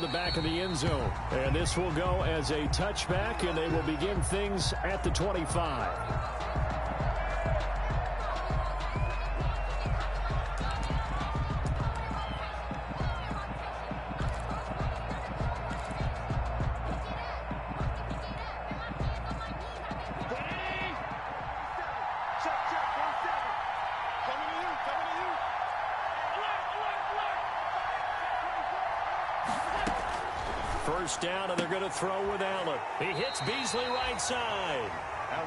the back of the end zone. And this will go as a touchback, and they will begin things at the 25. First down, and they're going to throw with Allen. He hits Beasley right side.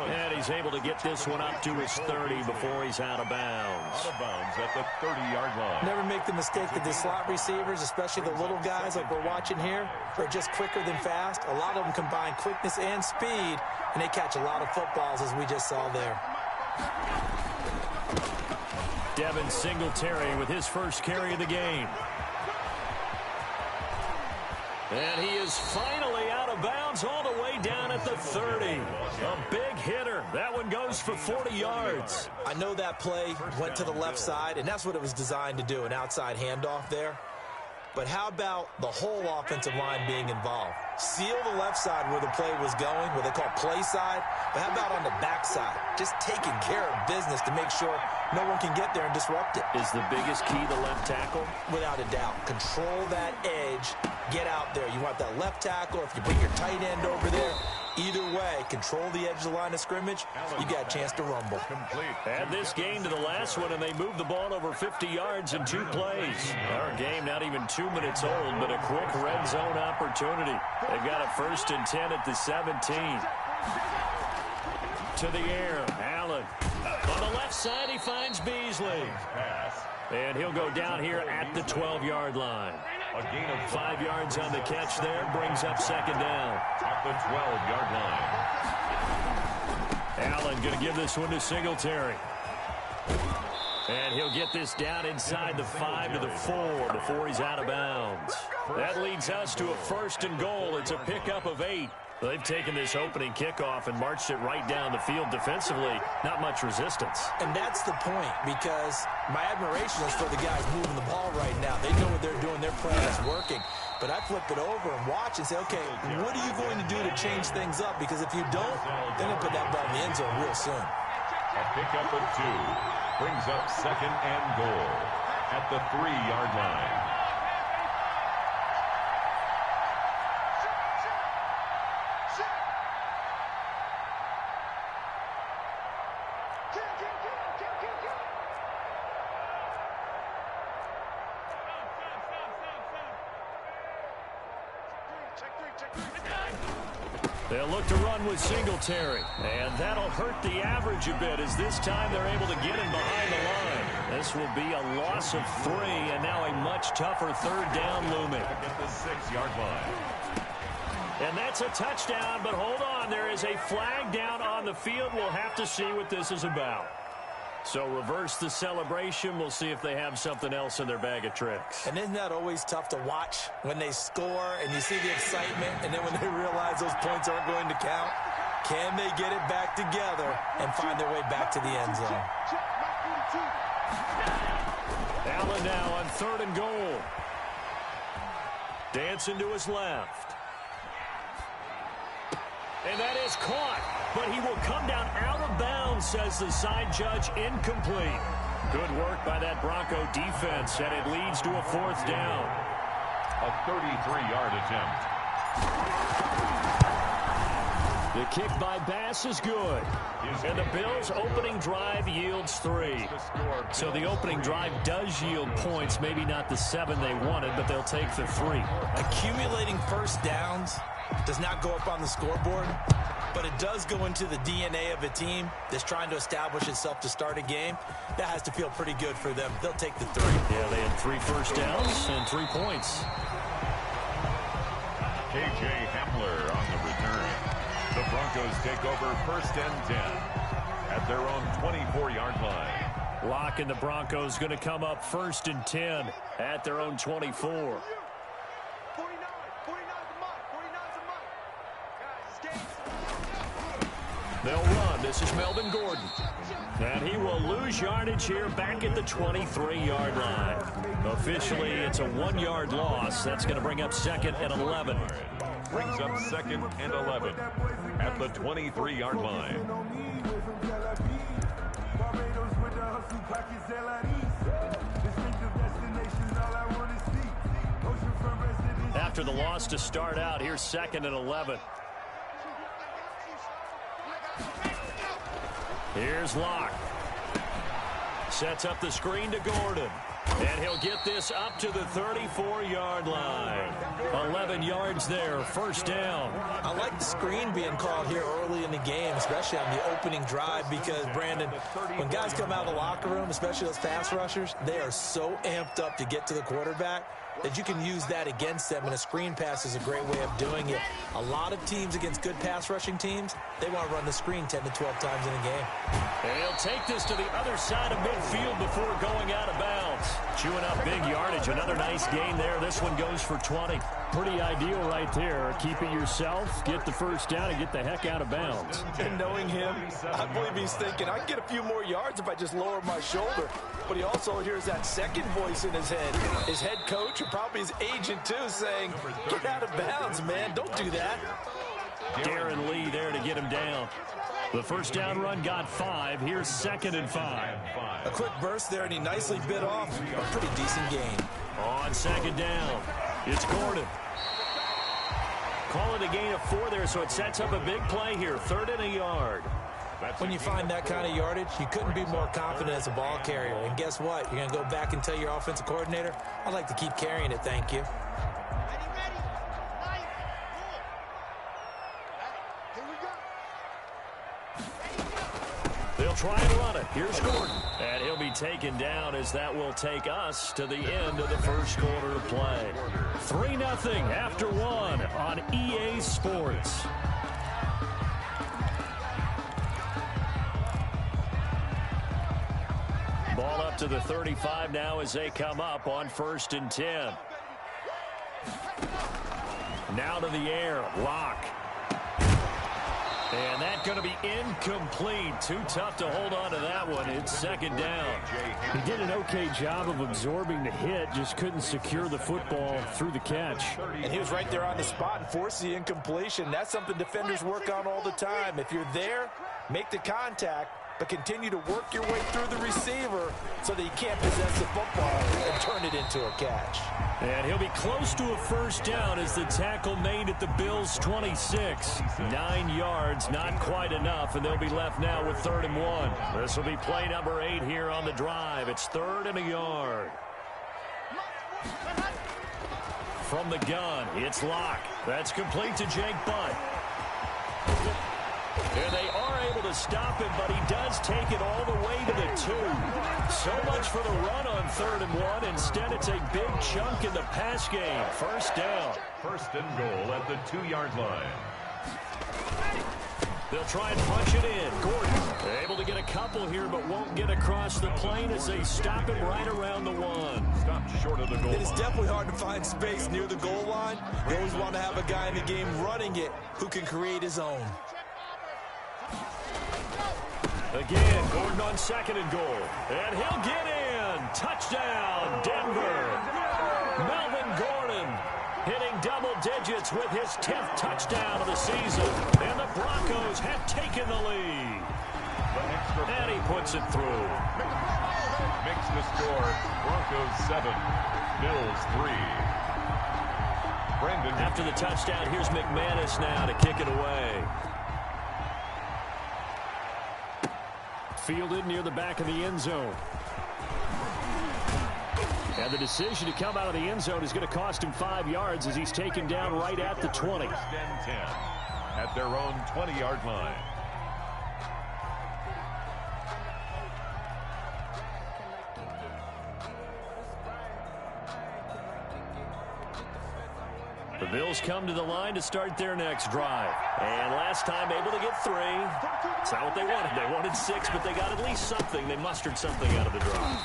And he's able to get this one up to his 30 before he's out of bounds. Out of bounds at the 30-yard line. Never make the mistake that the slot receivers, especially the little guys like we're watching here, are just quicker than fast. A lot of them combine quickness and speed, and they catch a lot of footballs, as we just saw there. Devin Singletary with his first carry of the game. And he is finally out of bounds all the way down at the 30. A big hitter. That one goes for 40 yards. I know that play went to the left side, and that's what it was designed to do, an outside handoff there. But how about the whole offensive line being involved? Seal the left side where the play was going, what they call play side. But how about on the back side? Just taking care of business to make sure no one can get there and disrupt it. Is the biggest key the left tackle? Without a doubt. Control that edge. Get out there. You want that left tackle. If you bring your tight end over there, either way, control the edge of the line of scrimmage, you got a chance to rumble. Add this game to the last one, and they move the ball over 50 yards in 2 plays. Our game not even 2 minutes old, but a quick red zone opportunity. They've got a 1st and 10 at the 17. To the air, Allen. On the left side, he finds Beasley. And he'll go down here at the 12-yard line. A gain of 5 yards on the catch there, brings up 2nd down. At the 12-yard line. Allen going to give this one to Singletary. And he'll get this down inside the 5 to the 4 before he's out of bounds. That leads us to a 1st and goal. It's a pickup of 8. They've taken this opening kickoff and marched it right down the field defensively. Not much resistance. And that's the point, because my admiration is for the guys moving the ball right now. They know what they're doing. Their plan is working. But I flip it over and watch and say, okay, what are you going to do to change things up? Because if you don't, they're going to put that ball in the end zone real soon. A pickup of 2 brings up 2nd and goal at the 3-yard line. They'll look to run with Singletary, and that'll hurt the average a bit as this time they're able to get him behind the line. This will be a loss of 3, and now a much tougher 3rd down looming. At the 6-yard line. And that's a touchdown, but hold on, there is a flag down on the field. We'll have to see what this is about. So reverse the celebration. We'll see if they have something else in their bag of tricks. And isn't that always tough to watch when they score and you see the excitement, and then when they realize those points aren't going to count? Can they get it back together and find their way back to the end zone? Allen now on 3rd and goal. Dancing to his left. And that is caught, but he will come down out of bounds, says the side judge. Incomplete. Good work by that Bronco defense, and it leads to a 4th down. A 33-yard attempt. The kick by Bass is good. And the Bills' opening drive yields 3. So the opening drive does yield points, maybe not the 7 they wanted, but they'll take the 3. Accumulating 1st downs does not go up on the scoreboard, but it does go into the DNA of a team that's trying to establish itself to start a game. That has to feel pretty good for them. They'll take the 3. Yeah, they had 3 first downs and 3 points. K.J. Hamler on the return. The Broncos take over 1st and 10 at their own 24-yard line. Locke and the Broncos going to come up 1st and 10 at their own 24. They'll run. This is Melvin Gordon. And he will lose yardage here back at the 23-yard line. Officially, it's a 1-yard loss. That's going to bring up 2nd and 11. Brings up 2nd and 11 at the 23-yard line. After the loss to start out, here's 2nd and 11. Here's Locke. Sets up the screen to Gordon. And he'll get this up to the 34-yard line. 11 yards there, first down. I like the screen being called here early in the game, especially on the opening drive, because, Brandon, when guys come out of the locker room, especially those pass rushers, they are so amped up to get to the quarterback that you can use that against them, and a screen pass is a great way of doing it. A lot of teams against good pass rushing teams, they want to run the screen 10 to 12 times in a game. And he'll take this to the other side of midfield before going out of bounds. Chewing up big yardage. Another nice gain there. This one goes for 20. Pretty ideal right there. Keep it yourself, get the first down, and get the heck out of bounds. And knowing him, I believe he's thinking, I can get a few more yards if I just lower my shoulder. But he also hears that second voice in his head. His head coach, and probably his agent too, saying, get out of bounds, man. Don't do that. Darren Lee there to get him down. The first down run got 5. Here's 2nd and 5. A quick burst there, and he nicely bit off a pretty decent gain. On 2nd down, it's Gordon. Call it a gain of 4 there, so it sets up a big play here. 3rd and a yard. When you find that kind of yardage, you couldn't be more confident as a ball carrier. And guess what? You're going to go back and tell your offensive coordinator, I'd like to keep carrying it, thank you. They'll try and run it. Here's Gordon. And he'll be taken down as that will take us to the end of the first quarter of play. 3-0 after 1 on EA Sports. Ball up to the 35 now as they come up on 1st and 10. Now to the air. Locke. And that's going to be incomplete. Too tough to hold on to that one. It's 2nd down. He did an okay job of absorbing the hit, just couldn't secure the football through the catch. And he was right there on the spot and forced the incompletion. That's something defenders work on all the time. If you're there, make the contact, but continue to work your way through the receiver so that he can't possess the football and turn it into a catch. And he'll be close to a first down as the tackle made at the Bills' 26. 9 yards, not quite enough, and they'll be left now with 3rd and 1. This will be play number 8 here on the drive. It's 3rd and a yard. From the gun, it's Locke. That's complete to Jake Butt. And they are able to stop him, but he does take it all the way to the 2. So much for the run on 3rd and 1. Instead, it's a big chunk in the pass game. First down. 1st and goal at the 2-yard line. They'll try and punch it in. Gordon able to get a couple here, but won't get across the plane as they stop him right around the 1. Stopped short of the goal line. It is definitely hard to find space near the goal line. You always want to have a guy in the game running it who can create his own. Again, Gordon on 2nd and goal. And he'll get in. Touchdown, Denver. Melvin Gordon hitting double digits with his 10th touchdown of the season. And the Broncos have taken the lead. And he puts it through. Makes the score Broncos 7, Bills 3. Brandon. After the touchdown, here's McManus now to kick it away. Fielded near the back of the end zone. And the decision to come out of the end zone is going to cost him 5 yards as he's taken down right at the 20. 1st and 10 at their own 20-yard line. The Bills come to the line to start their next drive. And last time able to get 3. It's not what they wanted. They wanted 6, but they got at least something. They mustered something out of the drive.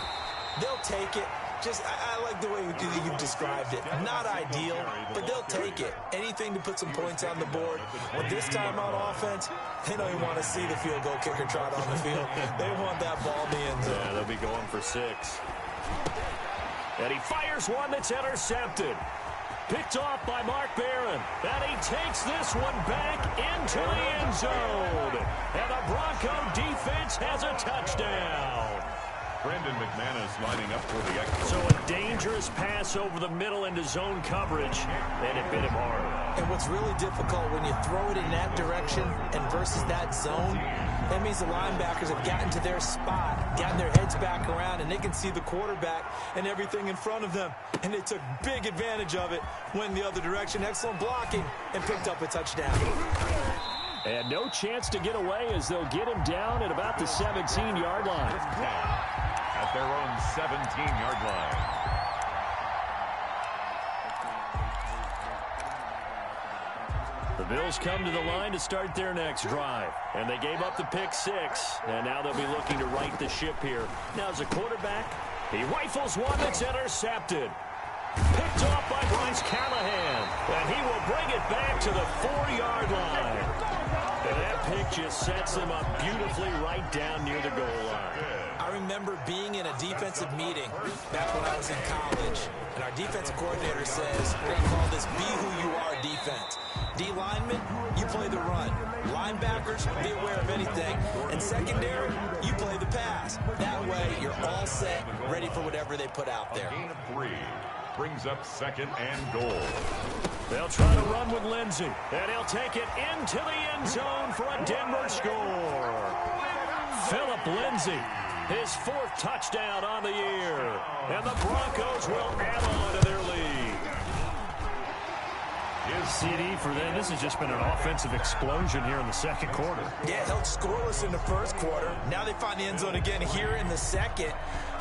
They'll take it. I like the way you described it. Not ideal, but they'll take it. Anything to put some points on the board. But this time on offense, they don't even want to see the field goal kicker trot on the field. They want that ball in the end zone. Yeah, they'll be going for 6. And he fires one that's intercepted. Picked off by Mark Barron. And he takes this one back into the end zone. And the Bronco defense has a touchdown. Brandon McManus lining up for the extra. So a dangerous pass over the middle into zone coverage, and it bit him hard. And what's really difficult when you throw it in that direction and versus that zone, that means the linebackers have gotten to their spot, gotten their heads back around, and they can see the quarterback and everything in front of them. And they took big advantage of it, went the other direction. Excellent blocking, and picked up a touchdown. And no chance to get away as they'll get him down at about the 17-yard line. At their own 17-yard line. The Bills come to the line to start their next drive. And they gave up the pick 6. And now they'll be looking to right the ship here. Now as a quarterback, he rifles one that's intercepted. Picked off by Bryce Callahan. And he will bring it back to the 4-yard line. And that pick just sets him up beautifully right down near the goal line. I remember being in a defensive meeting back when I was in college, and our defensive coordinator says, we're going to call this be who you are defense. D linemen, you play the run. Linebackers, be aware of anything. And secondary, you play the pass. That way, you're all set, ready for whatever they put out there. A gain of 3 brings up 2nd and goal. They'll try to run with Lindsey, and he'll take it into the end zone for a Denver score. Phillip Lindsay, his 4th touchdown on the year, and the Broncos will add on to their lead. His CD for them. This has just been an offensive explosion here in the second quarter. Yeah, held scoreless in the first quarter. Now they find the end zone again here in the second.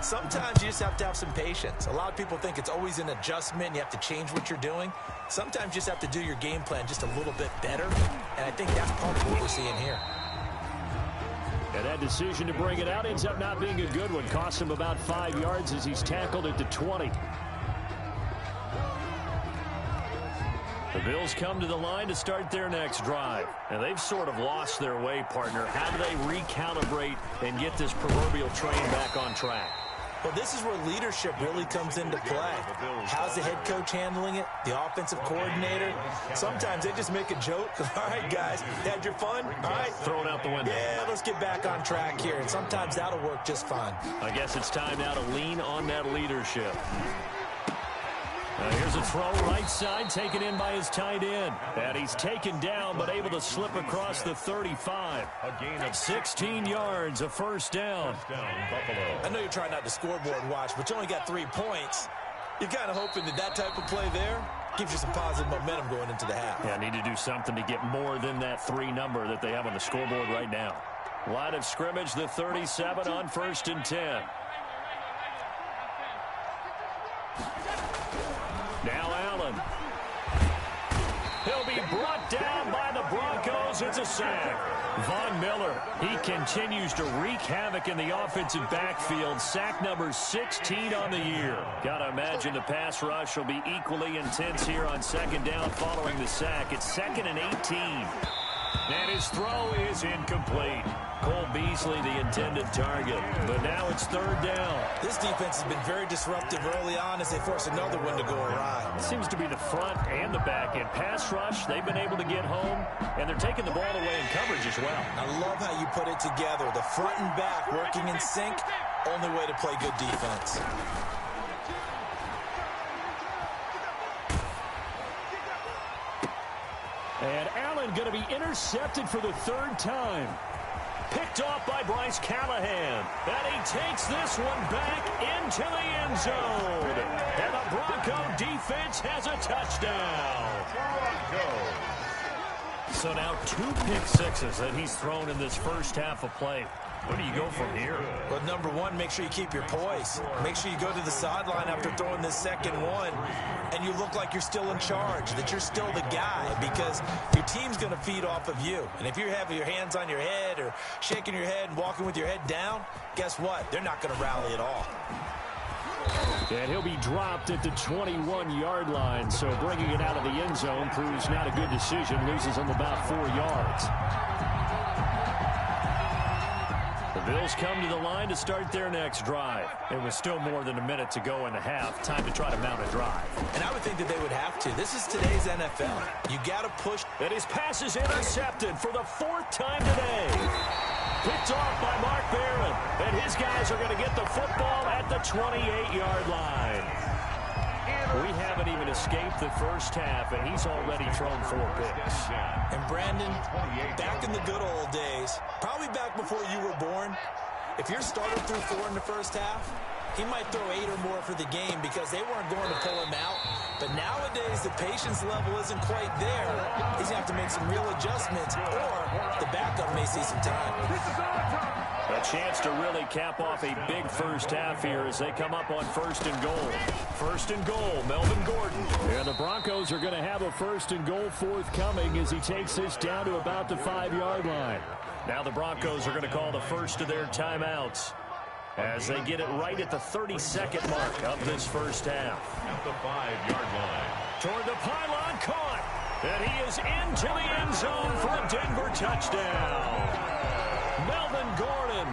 Sometimes you just have to have some patience. A lot of people think it's always an adjustment. You have to change what you're doing. Sometimes you just have to do your game plan just a little bit better. And I think that's part of what we're seeing here. And that decision to bring it out ends up not being a good one. Costs him about 5 yards as he's tackled at the 20. The Bills come to the line to start their next drive. And they've sort of lost their way, partner. How do they recalibrate and get this proverbial train back on track? Well, this is where leadership really comes into play. How's the head coach handling it? The offensive coordinator? Sometimes they just make a joke. All right, guys, had your fun? All right. Throw it out the window. Yeah, let's get back on track here. And sometimes that'll work just fine. I guess it's time now to lean on that leadership. Here's a throw right side, taken in by his tight end. And he's taken down, but able to slip across the 35. A gain of 16 yards, a first down. Buffalo. I know you're trying not to scoreboard watch, but you only got 3 points. You're kind of hoping that type of play there gives you some positive momentum going into the half. Yeah, need to do something to get more than that 3 number that they have on the scoreboard right now. Line of scrimmage, the 37 on 1st and 10. Now Allen. He'll be brought down by the Broncos. It's a sack. Von Miller, he continues to wreak havoc in the offensive backfield. Sack number 16 on the year. Got to imagine the pass rush will be equally intense here on 2nd down following the sack. It's 2nd and 18. And his throw is incomplete. Cole Beasley, the intended target. But now it's 3rd down. This defense has been very disruptive early on as they force another one to go awry. It seems to be the front and the back end. Pass rush, they've been able to get home, and they're taking the ball away in coverage as well. I love how you put it together. The front and back working in sync, only way to play good defense. And Allen going to be intercepted for the 3rd time. Picked off by Bryce Callahan. And he takes this one back into the end zone. And the Bronco defense has a touchdown. So now 2 pick sixes that he's thrown in this first half of play. Where do you go from here? Well, number one, make sure you keep your poise. Make sure you go to the sideline after throwing this second one, and you look like you're still in charge, that you're still the guy, because your team's going to feed off of you. And if you're having your hands on your head or shaking your head and walking with your head down, guess what? They're not going to rally at all. And he'll be dropped at the 21-yard line. So bringing it out of the end zone proves not a good decision. Loses him about 4 yards. The Bills come to the line to start their next drive. It was still more than a minute to go in the half. Time to try to mount a drive. And I would think that they would have to. This is today's NFL. You got to push. And his pass is intercepted for the 4th time today. Picked off by Mark Barron. And his guys are going to get the football at the 28-yard line. We haven't even escaped the first half, and he's already thrown 4 picks. And Brandon, back in the good old days, probably back before you were born, if your starter threw 4 in the first half, he might throw 8 or more for the game because they weren't going to pull him out. But nowadays, the patience level isn't quite there. He's going to have to make some real adjustments, or the backup may see some time. A chance to really cap off a big first half here as they come up on 1st and goal. 1st and goal, Melvin Gordon. And the Broncos are going to have a 1st and goal forthcoming as he takes this down to about the 5-yard line. Now the Broncos are going to call the first of their timeouts as they get it right at the 32nd mark of this first half. At the 5-yard line. Toward the pylon, caught. And he is into the end zone for a Denver touchdown. Melvin Gordon,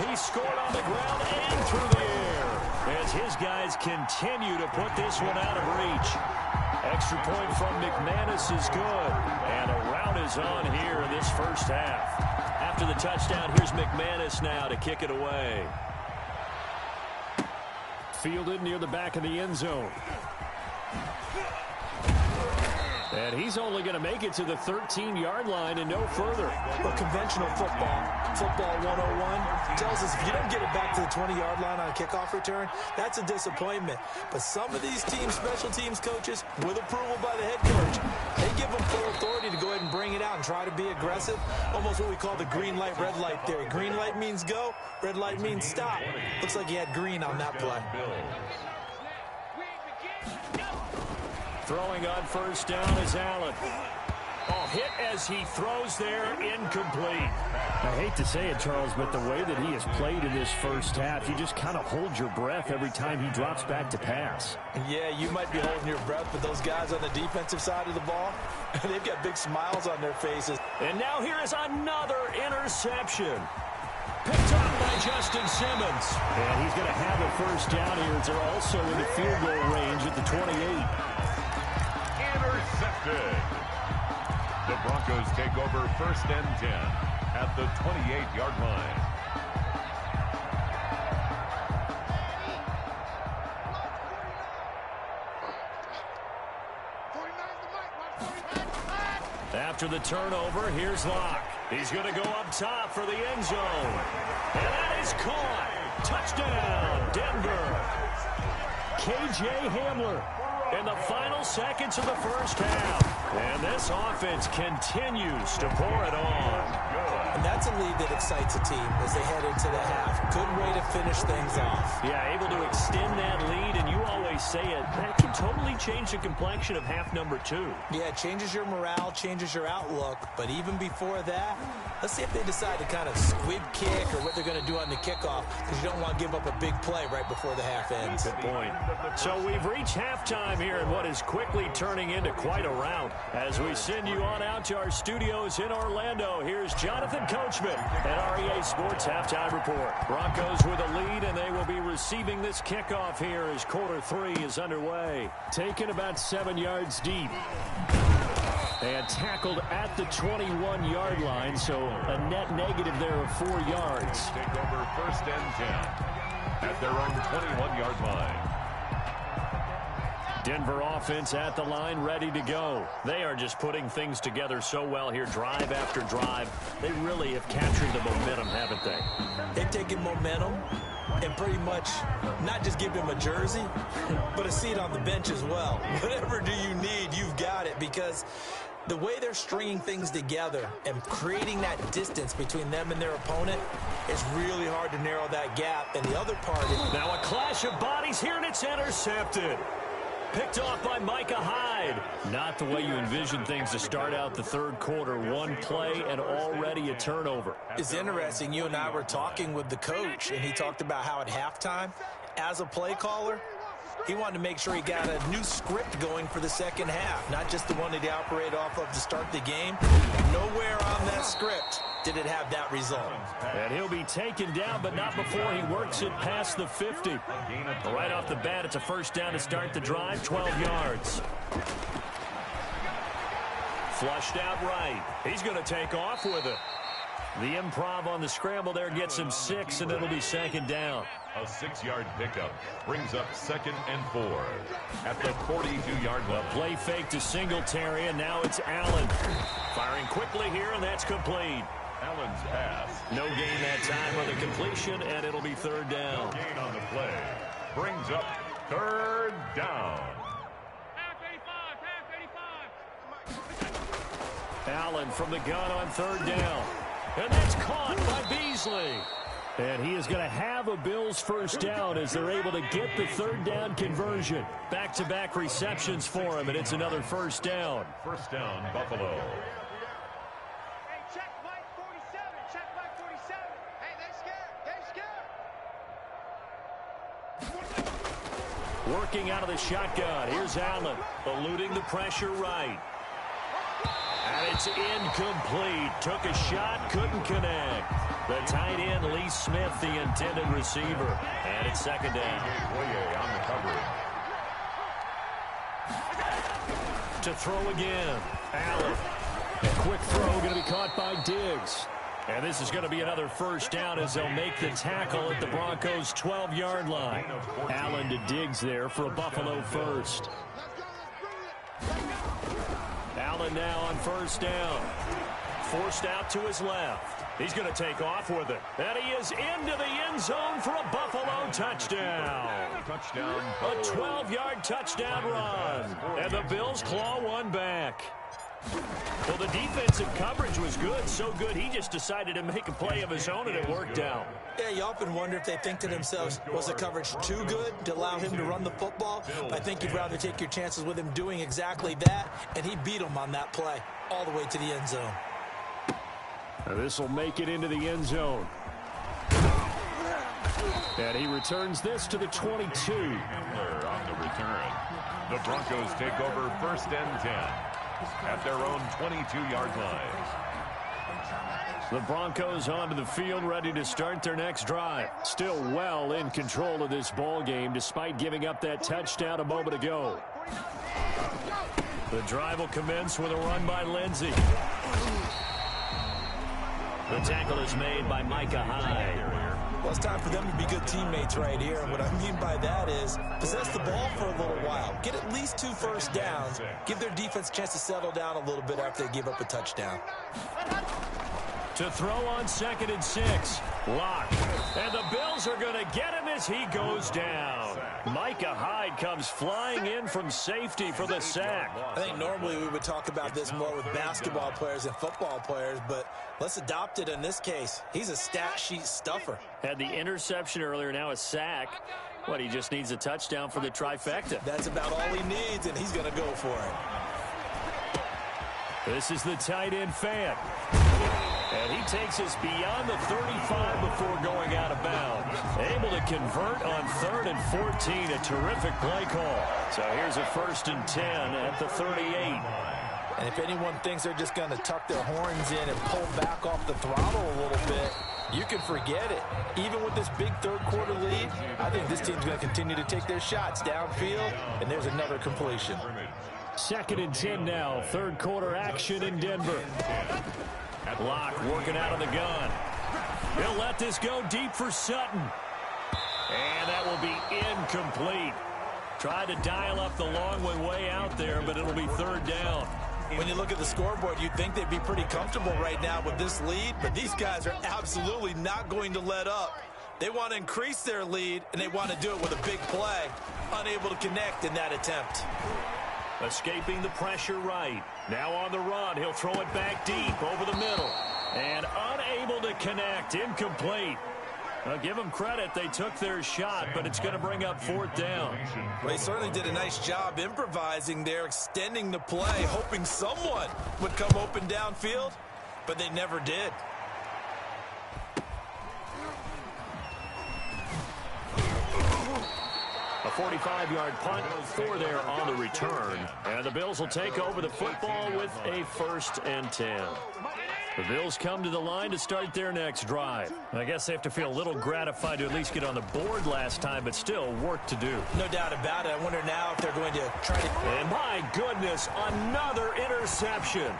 he scored on the ground and through the air as his guys continue to put this one out of reach. Extra point from McManus is good, and a rout is on here in this first half. After the touchdown, here's McManus now to kick it away. Fielded near the back of the end zone. And he's only going to make it to the 13-yard line and no further. Well, conventional football 101, tells us if you don't get it back to the 20-yard line on a kickoff return, that's a disappointment. But some of these teams, special teams coaches, with approval by the head coach, they give them full authority to go ahead and bring it out and try to be aggressive. Almost what we call the green light, red light theory. Green light means go, red light means stop. Looks like he had green on that play. Throwing on first down is Allen. Oh, hit as he throws there, incomplete. I hate to say it, Charles, but the way that he has played in this first half, you just kind of hold your breath every time he drops back to pass. Yeah, you might be holding your breath, but those guys on the defensive side of the ball, they've got big smiles on their faces. And now here is another interception. Picked up by Justin Simmons. And he's going to have a first down here as they're also in the field goal range at the 28. Intercepted. The Broncos take over 1st and 10 at the 28-yard line. After the turnover, here's Locke. He's going to go up top for the end zone. And that is caught. Touchdown, Denver. K.J. Hamler in the final seconds of the first half. And this offense continues to pour it on. And that's a lead that excites a team as they head into the half. Good way to finish things off. Yeah, able to extend that lead, and you always say it, that can totally change the complexion of half number 2. Yeah, it changes your morale, changes your outlook. But even before that, let's see if they decide to kind of squib kick or what they're going to do on the kickoff, because you don't want to give up a big play right before the half ends. Good point. So we've reached halftime here in what is quickly turning into quite a rout. As we send you on out to our studios in Orlando, here's Jonathan Coachman at REA Sports Halftime Report. Broncos with a lead, and they will be receiving this kickoff here as quarter 3 is underway. Taken about 7 yards deep. And tackled at the 21-yard line, so a net negative there of 4 yards. Take over 1st and 10 at their own 21-yard line. Denver offense at the line, ready to go. They are just putting things together so well here, drive after drive. They really have captured the momentum, haven't they? They've taken momentum and pretty much not just give him a jersey, but a seat on the bench as well. Whatever do you need, you've got it, because the way they're stringing things together and creating that distance between them and their opponent is really hard to narrow that gap. And the other part is... Now a clash of bodies here, and it's intercepted. Picked off by Micah Hyde. Not the way you envision things to start out the third quarter. One play and already a turnover. It's interesting. You and I were talking with the coach, and he talked about how at halftime, as a play caller, He wanted to make sure he got a new script going for the second half, not just the one that he operated off of to start the game. Nowhere on that script did it have that result. And he'll be taken down, but not before he works it past the 50. Right off the bat, it's a first down to start the drive, 12 yards. Flushed out right. He's going to take off with it. The improv on the scramble there gets him 6, and it'll be second down. A 6-yard pickup brings up 2nd and 4 at the 42-yard line. A play fake to Singletary, and now it's Allen. Firing quickly here, and that's complete. Allen's pass. No gain that time on the completion, and it'll be third down. No gain on the play brings up 3rd down. Allen from the gun on 3rd down. And that's caught by Beasley. And he is going to have a Bills first down as they're able to get the 3rd down conversion. Back-to-back receptions for him, and it's another first down. First down, Buffalo. Hey, check Mike 47. Check Mike 47. Hey, they scared. Working out of the shotgun. Here's Allen, eluding the pressure right. And it's incomplete. Took a shot, couldn't connect. The tight end, Lee Smith, the intended receiver. And it's second down. On the coverage. To throw again. Allen. A quick throw going to be caught by Diggs. And this is going to be another first down as they'll make the tackle at the Broncos' 12-yard line. Allen to Diggs there for a Buffalo first. Allen now on first down. Forced out to his left. He's going to take off with it. And he is into the end zone for a Buffalo touchdown. Touchdown. A 12-yard touchdown run. And the Bills claw one back. Well, the defensive coverage was good, so good he just decided to make a play of his own, and it worked out. Yeah, you often wonder if they think to themselves, was the coverage too good to allow him to run the football? I think you'd rather take your chances with him doing exactly that, and he beat him on that play all the way to the end zone. This will make it into the end zone. And he returns this to the 22. On the return. The Broncos take over 1st and 10 at their own 22-yard line. The Broncos onto the field, ready to start their next drive. Still well in control of this ball game, despite giving up that touchdown a moment ago. The drive will commence with a run by Lindsey. The tackle is made by Micah Hyde. Well, it's time for them to be good teammates right here. And what I mean by that is possess the ball for a little while. Get at least 2 first downs. Give their defense a chance to settle down a little bit after they give up a touchdown. To throw on 2nd and 6. Lock. And the Bills are going to get him as he goes down. Micah Hyde comes flying in from safety for the sack. I think normally we would talk about this more with basketball players and football players, but let's adopt it in this case. He's a stat sheet stuffer. Had the interception earlier, now a sack. What, he just needs a touchdown for the trifecta. That's about all he needs, and he's going to go for it. This is the tight end fan. And he takes us beyond the 35 before going out of bounds. Able to convert on 3rd and 14. A terrific play call. So here's a 1st and 10 at the 38. And if anyone thinks they're just going to tuck their horns in and pull back off the throttle a little bit, you can forget it. Even with this big 3rd quarter lead, I think this team's going to continue to take their shots downfield, and there's another completion. 2nd and 10 now. 3rd quarter action in Denver. Lock working out of the gun. He'll let this go deep for Sutton. And that will be incomplete. Tried to dial up the long one way out there, but it'll be 3rd down. When you look at the scoreboard, you'd think they'd be pretty comfortable right now with this lead, but these guys are absolutely not going to let up. They want to increase their lead, and they want to do it with a big play. Unable to connect in that attempt. Escaping the pressure right. Now on the run. He'll throw it back deep over the middle. And unable to connect. Incomplete. Well, give them credit. They took their shot, but it's going to bring up 4th down. Well, they certainly did a nice job improvising there, extending the play, hoping someone would come open downfield, but they never did. A 45-yard punt, 4 there on the return. And the Bills will take over the football with a 1st and 10. The Bills come to the line to start their next drive. I guess they have to feel a little gratified to at least get on the board last time, but still work to do. No doubt about it. I wonder now if they're going to try to... And my goodness, another interception.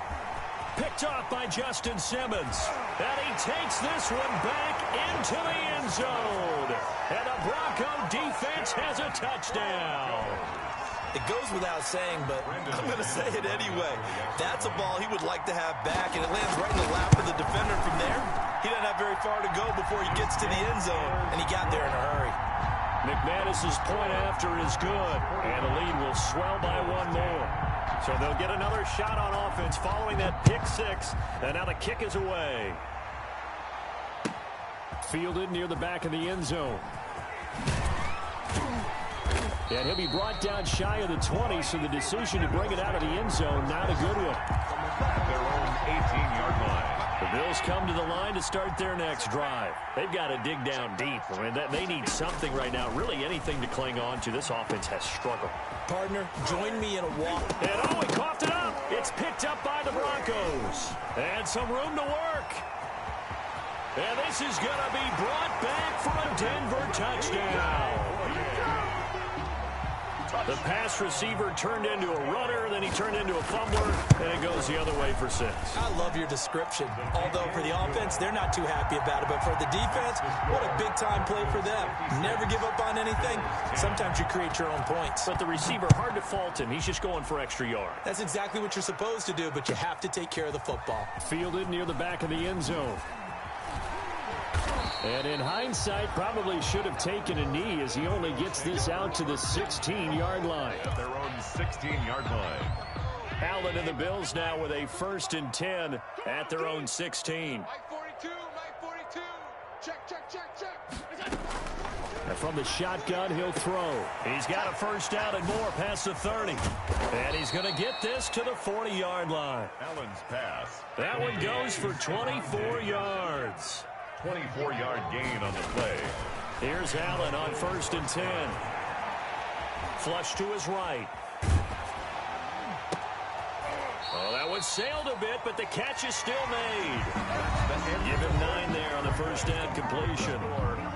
Picked off by Justin Simmons. And he takes this one back into the end zone. And the Bronco defense has a touchdown. It goes without saying, but I'm going to say it anyway. That's a ball he would like to have back, and it lands right in the lap of the defender from there. He doesn't have very far to go before he gets to the end zone, and he got there in a hurry. McManus's point after is good, and the lead will swell by 1 more. So they'll get another shot on offense following that pick 6, and now the kick is away. Fielded near the back of the end zone. And he'll be brought down shy of the 20, so the decision to bring it out of the end zone, not a good one. At their own 18-yard line. The Bills come to the line to start their next drive. They've got to dig down deep. I mean, they need something right now, really anything to cling on to. This offense has struggled. Partner, join me in a walk. And oh, he coughed it up. It's picked up by the Broncos. And some room to work. And this is going to be brought back for a Denver touchdown. The pass receiver turned into a runner, then he turned into a fumbler, and it goes the other way for 6. I love your description. Although for the offense, they're not too happy about it. But for the defense, what a big-time play for them. Never give up on anything. Sometimes you create your own points. But the receiver, hard to fault him. He's just going for extra yards. That's exactly what you're supposed to do, but you have to take care of the football. Fielded near the back of the end zone. And in hindsight, probably should have taken a knee as he only gets this out to the 16-yard line. At their own 16-yard line. Allen and the Bills now with a 1st and 10 at their own 16. Mike 42, Mike 42. Check, check, check, check. And from the shotgun, he'll throw. He's got a 1st down and more past the 30. And he's going to get this to the 40-yard line. Allen's pass. That one goes for 24 yards. 24-yard gain on the play. Here's Allen on 1st and 10. Flush to his right. Oh, that one sailed a bit, but the catch is still made. Give him 9 there on the 1st down completion.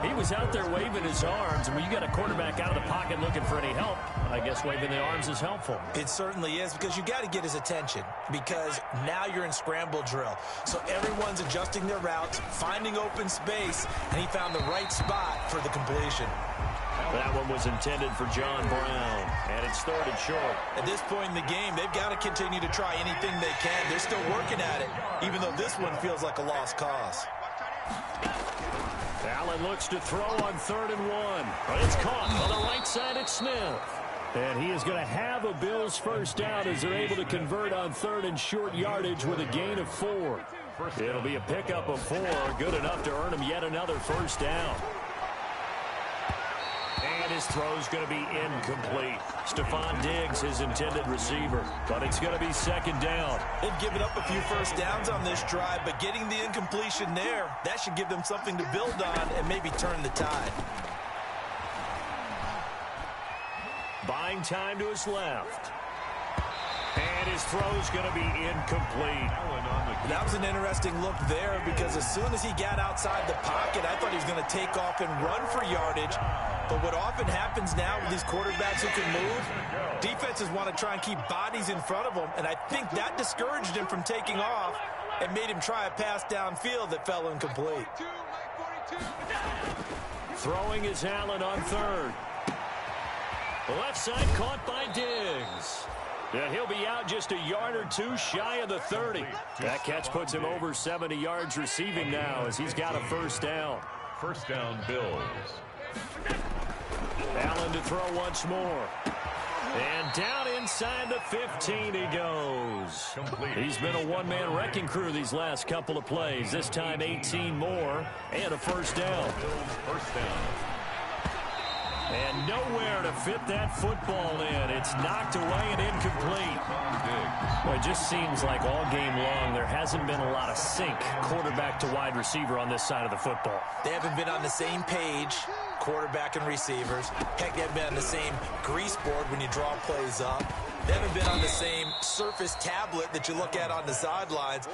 He was out there waving his arms, and when you got a quarterback out of the pocket looking for any help, I guess waving the arms is helpful. It certainly is, because you got to get his attention, because now you're in scramble drill. So everyone's adjusting their routes, finding open space, and he found the right spot for the completion. That one was intended for John Brown, and it's 3rd and short. At this point in the game, they've got to continue to try anything they can. They're still working at it, even though this one feels like a lost cause. Allen looks to throw on 3rd and 1, but it's caught on the right side at Smith. And he is going to have a Bills 1st down as they're able to convert on 3rd and short yardage with a gain of 4. It'll be a pickup of 4, good enough to earn him yet another 1st down. And his throw's going to be incomplete. Stephon Diggs, his intended receiver. But it's going to be 2nd down. They've given up a few 1st downs on this drive, but getting the incompletion there, that should give them something to build on and maybe turn the tide. Buying time to his left. And his throw's going to be incomplete. That was an interesting look there, because as soon as he got outside the pocket, I thought he was going to take off and run for yardage. But what often happens now with these quarterbacks who can move, defenses want to try and keep bodies in front of them, and I think that discouraged him from taking off and made him try a pass downfield that fell incomplete. Throwing is Allen on 3rd. The left side caught by Diggs. And he'll be out just a yard or 2 shy of the 30. That catch puts him over 70 yards receiving now as he's got a 1st down. 1st down, Bills. Allen to throw once more. And down inside the 15 he goes. He's been a one-man wrecking crew these last couple of plays. This time 18 more and a 1st down. 1st down. And nowhere to fit that football in. It's knocked away and incomplete. Well, it just seems like all game long there hasn't been a lot of sync quarterback to wide receiver on this side of the football. They haven't been on the same page, quarterback and receivers. Heck, they haven't been on the same grease board when you draw plays up. They haven't been on the same surface tablet that you look at on the sidelines.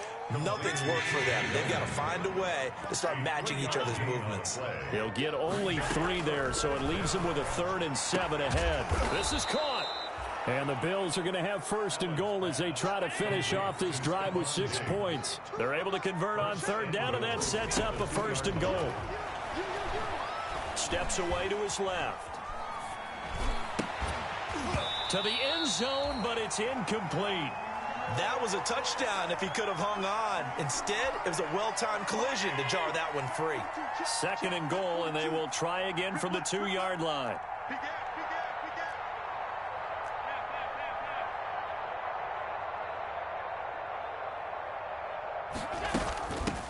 Nothing's worked for them. They've got to find a way to start matching each other's movements. He'll get only 3 there, so it leaves him with a 3rd and 7 ahead. This is caught. And the Bills are going to have 1st and goal as they try to finish off this drive with 6 points. They're able to convert on 3rd down, and that sets up a 1st and goal. Steps away to his left. To the end zone, but it's incomplete. That was a touchdown if he could have hung on. Instead, it was a well-timed collision to jar that one free. 2nd and goal, and they will try again from the 2-yard line.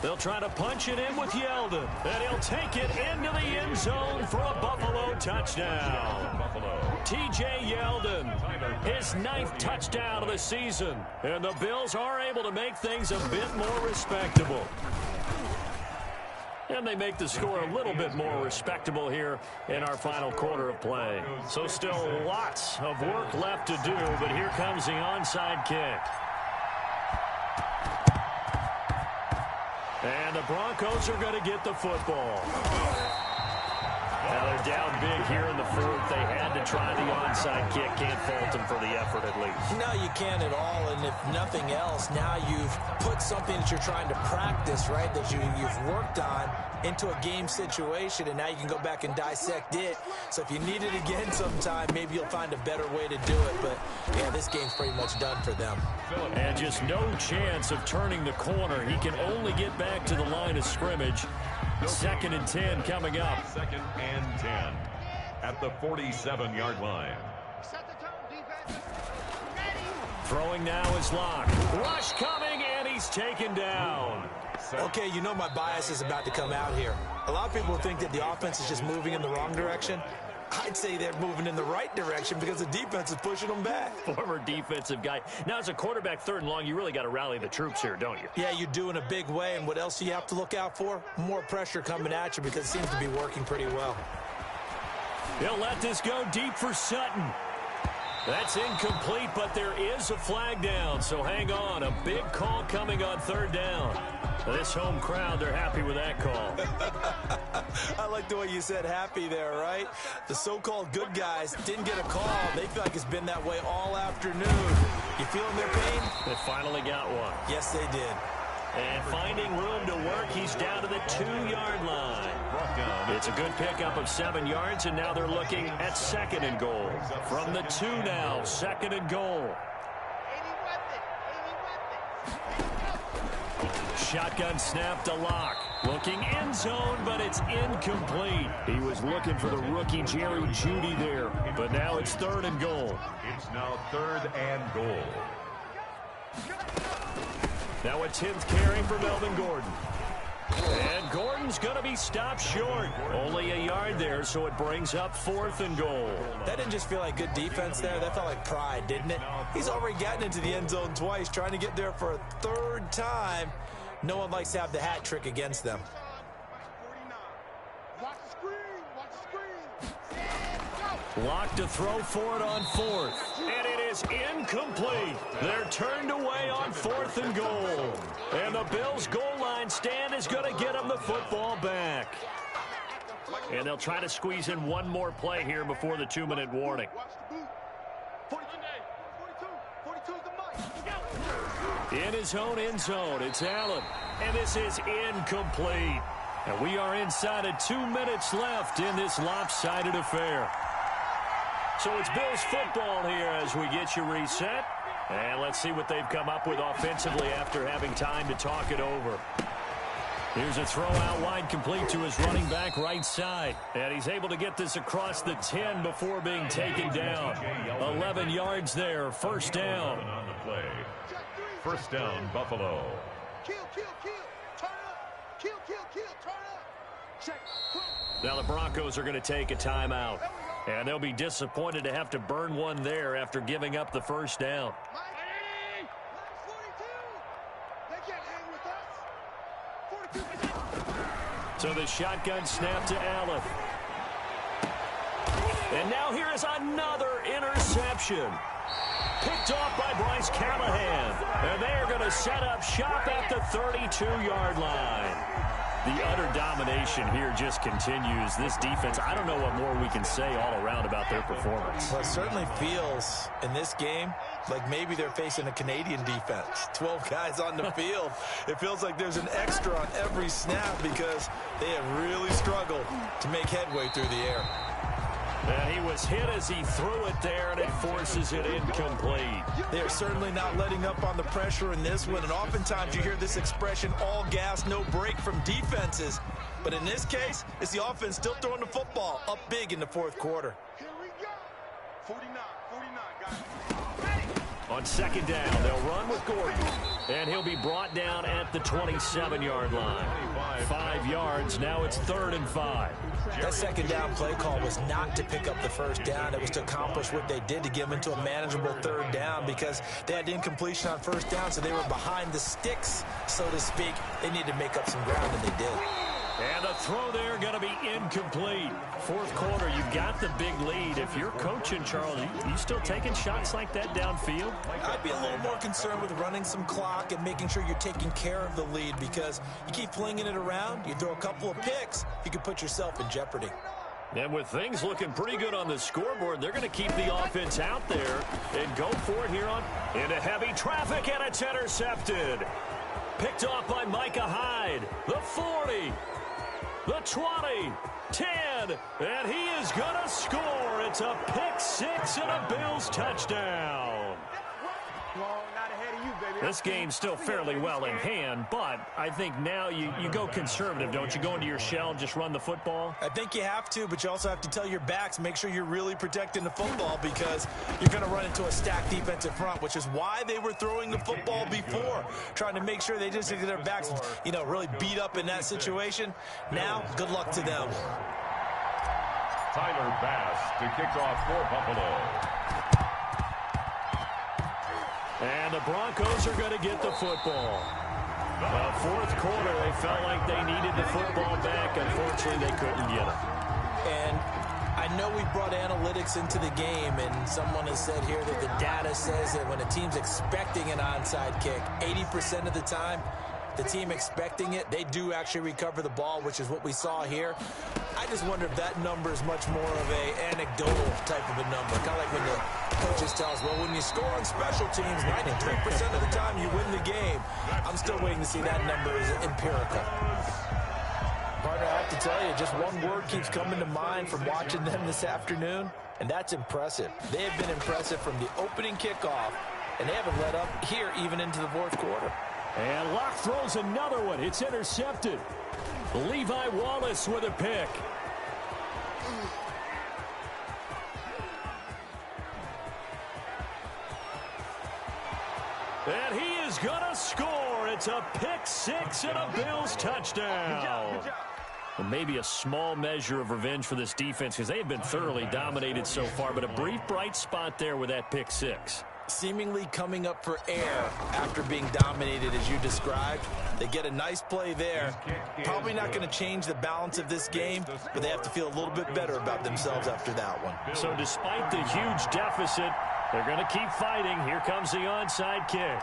They'll try to punch it in with Yeldon, and he'll take it into the end zone for a Buffalo touchdown. T.J. Yeldon, his 9th touchdown of the season, and the Bills are able to make things a bit more respectable. And they make the score a little bit more respectable here in our final quarter of play. So still lots of work left to do, but here comes the onside kick. And the Broncos are going to get the football. Now they're down big here in the 4th. They had to try the onside kick. Can't fault them for the effort at least. No, you can't at all. And if nothing else, now you've put something that you're trying to practice, right, that you've worked on into a game situation, and now you can go back and dissect it. So if you need it again sometime, maybe you'll find a better way to do it. But, yeah, this game's pretty much done for them. And just no chance of turning the corner. He can only get back to the line of scrimmage. 2nd and 10 coming up. 2nd and 10 at the 47-yard line. Throwing now is Locke. Rush coming, and he's taken down. Okay, you know my bias is about to come out here. A lot of people think that the offense is just moving in the wrong direction. I'd say they're moving in the right direction because the defense is pushing them back. Former defensive guy. Now, as a quarterback 3rd and long, you really got to rally the troops here, don't you? Yeah, you do in a big way. And what else do you have to look out for? More pressure coming at you because it seems to be working pretty well. He'll let this go deep for Sutton. That's incomplete, but there is a flag down, so hang on. A big call coming on 3rd down. This home crowd, they're happy with that call. I like the way you said happy there, right? The so-called good guys didn't get a call. They feel like it's been that way all afternoon. You feeling their pain? They finally got one. Yes, they did. And finding room to work, he's down to the 2-yard line. It's a good pickup of 7 yards, and now they're looking at 2nd and goal. From the 2 now, 2nd and goal. Shotgun snap to Locke. Looking end zone, but it's incomplete. He was looking for the rookie Jerry Jeudy there, but now it's 3rd and goal. It's now 3rd and goal. Now a 10th carry for Melvin Gordon. And Gordon's going to be stopped short. Only a yard there, so it brings up 4th and goal. That didn't just feel like good defense there. That felt like pride, didn't it? He's already gotten into the end zone twice, trying to get there for a 3rd time. No one likes to have the hat trick against them. Locked to throw for it on 4th. And it is incomplete. They're turned away on 4th and goal. And the Bills' goal line stand is going to get them the football back. And they'll try to squeeze in one more play here before the 2-minute warning. In his own end zone, it's Allen. And this is incomplete. And we are inside of 2 minutes left in this lopsided affair. So it's Bills football here as we get you reset. And let's see what they've come up with offensively after having time to talk it over. Here's a throw out wide complete to his running back right side. And he's able to get this across the 10 before being taken down. 11 yards there, 1st down. On the play. 1st down, Buffalo. Now the Broncos are going to take a timeout. And they'll be disappointed to have to burn one there after giving up the 1st down. So the shotgun snap to Allen. And now here is another interception. Picked off by Bryce Callahan. And they are going to set up shop at the 32-yard line. The utter domination here just continues. This defense, I don't know what more we can say all around about their performance. Well, it certainly feels in this game like maybe they're facing a Canadian defense. 12 guys on the field. It feels like there's an extra on every snap because they have really struggled to make headway through the air. And he was hit as he threw it there, and it forces it incomplete. They're certainly not letting up on the pressure in this one, and oftentimes you hear this expression, all gas, no break from defenses. But in this case, it's the offense still throwing the football up big in the fourth quarter. Here we go. 49, guys. On second down, they'll run with Gordon, and he'll be brought down at the 27-yard line. 5 yards, now it's 3rd and 5. That second down play call was not to pick up the first down. It was to accomplish what they did to get them into a manageable 3rd down because they had incompletion on first down, so they were behind the sticks, so to speak. They needed to make up some ground, and they did. And the throw there going to be incomplete. Fourth quarter, you've got the big lead. If you're coaching, Charles, you still taking shots like that downfield? I'd be a little more concerned with running some clock and making sure you're taking care of the lead because you keep flinging it around, you throw a couple of picks, you can put yourself in jeopardy. And with things looking pretty good on the scoreboard, they're going to keep the offense out there and go for it here into heavy traffic, and it's intercepted. Picked off by Micah Hyde. The 40. The 20, 10, and he is going to score. It's a pick six and a Bills touchdown. This game's still fairly well in hand, but I think now you go conservative, don't you? Go into your shell and just run the football? I think you have to, but you also have to tell your backs, make sure you're really protecting the football because you're going to run into a stacked defensive front, which is why they were throwing the football before, trying to make sure they just get their backs, really beat up in that situation. Now, good luck to them. Tyler Bass to kick off for Buffalo. And the Broncos are going to get the football. Fourth quarter, they felt like they needed the football back. Unfortunately, they couldn't get it. And I know we brought analytics into the game, and someone has said here that the data says that when a team's expecting an onside kick, 80% of the time, the team expecting it, they do actually recover the ball, which is what we saw here. I just wonder if that number is much more of an anecdotal type of a number. Kind of like when the coaches tell us, well, when you score on special teams, 93% of the time you win the game. I'm still waiting to see that number is empirical. Partner, I have to tell you, just one word keeps coming to mind from watching them this afternoon, and that's impressive. They have been impressive from the opening kickoff, and they haven't let up here even into the fourth quarter. And Locke throws another one. It's intercepted. Levi Wallace with a pick. And he is going to score. It's a pick six and a Bills touchdown. Good job. Well, maybe a small measure of revenge for this defense because they have been thoroughly dominated so far, but a brief bright spot there with that pick six. Seemingly coming up for air after being dominated as you described. They get a nice play there. Probably not going to change the balance of this game, but they have to feel a little bit better about themselves after that one. So despite the huge deficit, they're going to keep fighting. Here comes the onside kick.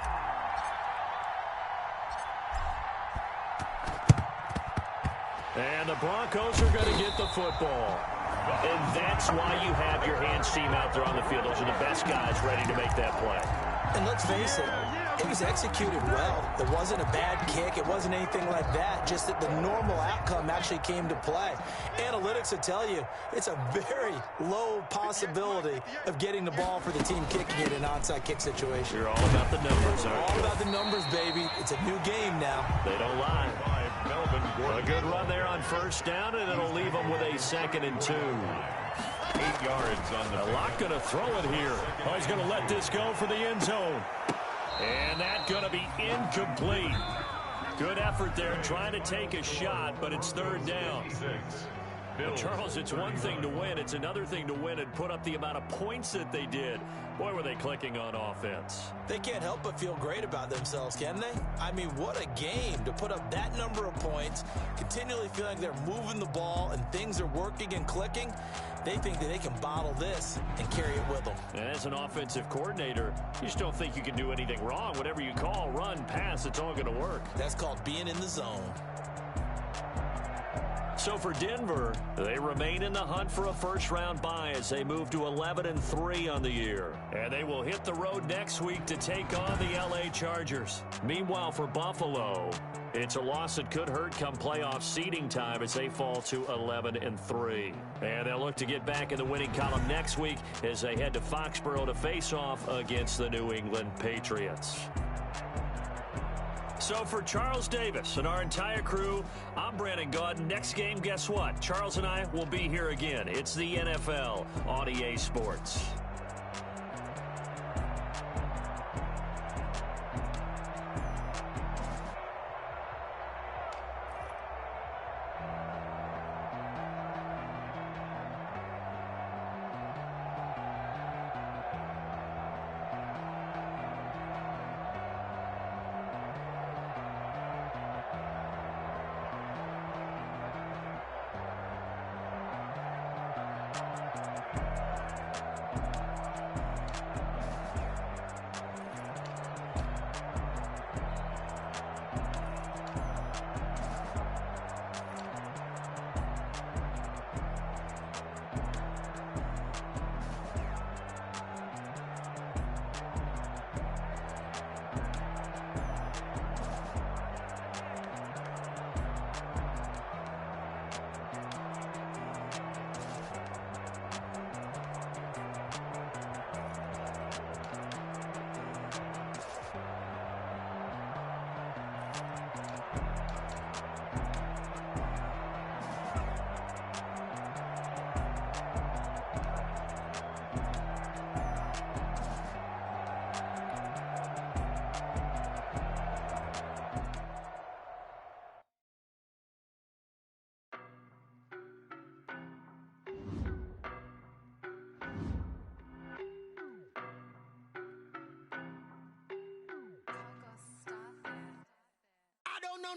And the Broncos are going to get the football. And that's why you have your hands team out there on the field. Those are the best guys ready to make that play. And let's face it, it was executed well. It wasn't a bad kick. It wasn't anything like that. Just that the normal outcome actually came to play. Analytics will tell you it's a very low possibility of getting the ball for the team kicking it in an onside kick situation. You're all about the numbers, aren't you? All about the numbers, baby. It's a new game now. They don't lie. A good run there on first down, and it'll leave them with a 2nd and 2. 8 yards on the Locke going to throw it here. Oh, he's going to let this go for the end zone. And that's going to be incomplete. Good effort there trying to take a shot, but it's 3rd down. Bills. Charles, it's one thing to win. It's another thing to win and put up the amount of points that they did. Boy, were they clicking on offense. They can't help but feel great about themselves, can they? I mean, what a game to put up that number of points, continually feel like they're moving the ball and things are working and clicking. They think that they can bottle this and carry it with them. And as an offensive coordinator, you just don't think you can do anything wrong. Whatever you call, run, pass, it's all going to work. That's called being in the zone. So for Denver, they remain in the hunt for a first-round bye as they move to 11-3 on the year. And they will hit the road next week to take on the LA Chargers. Meanwhile, for Buffalo, it's a loss that could hurt come playoff seeding time as they fall to 11-3. And they'll look to get back in the winning column next week as they head to Foxborough to face off against the New England Patriots. So for Charles Davis and our entire crew, I'm Brandon Gaudin. Next game, guess what? Charles and I will be here again. It's the NFL on EA Sports.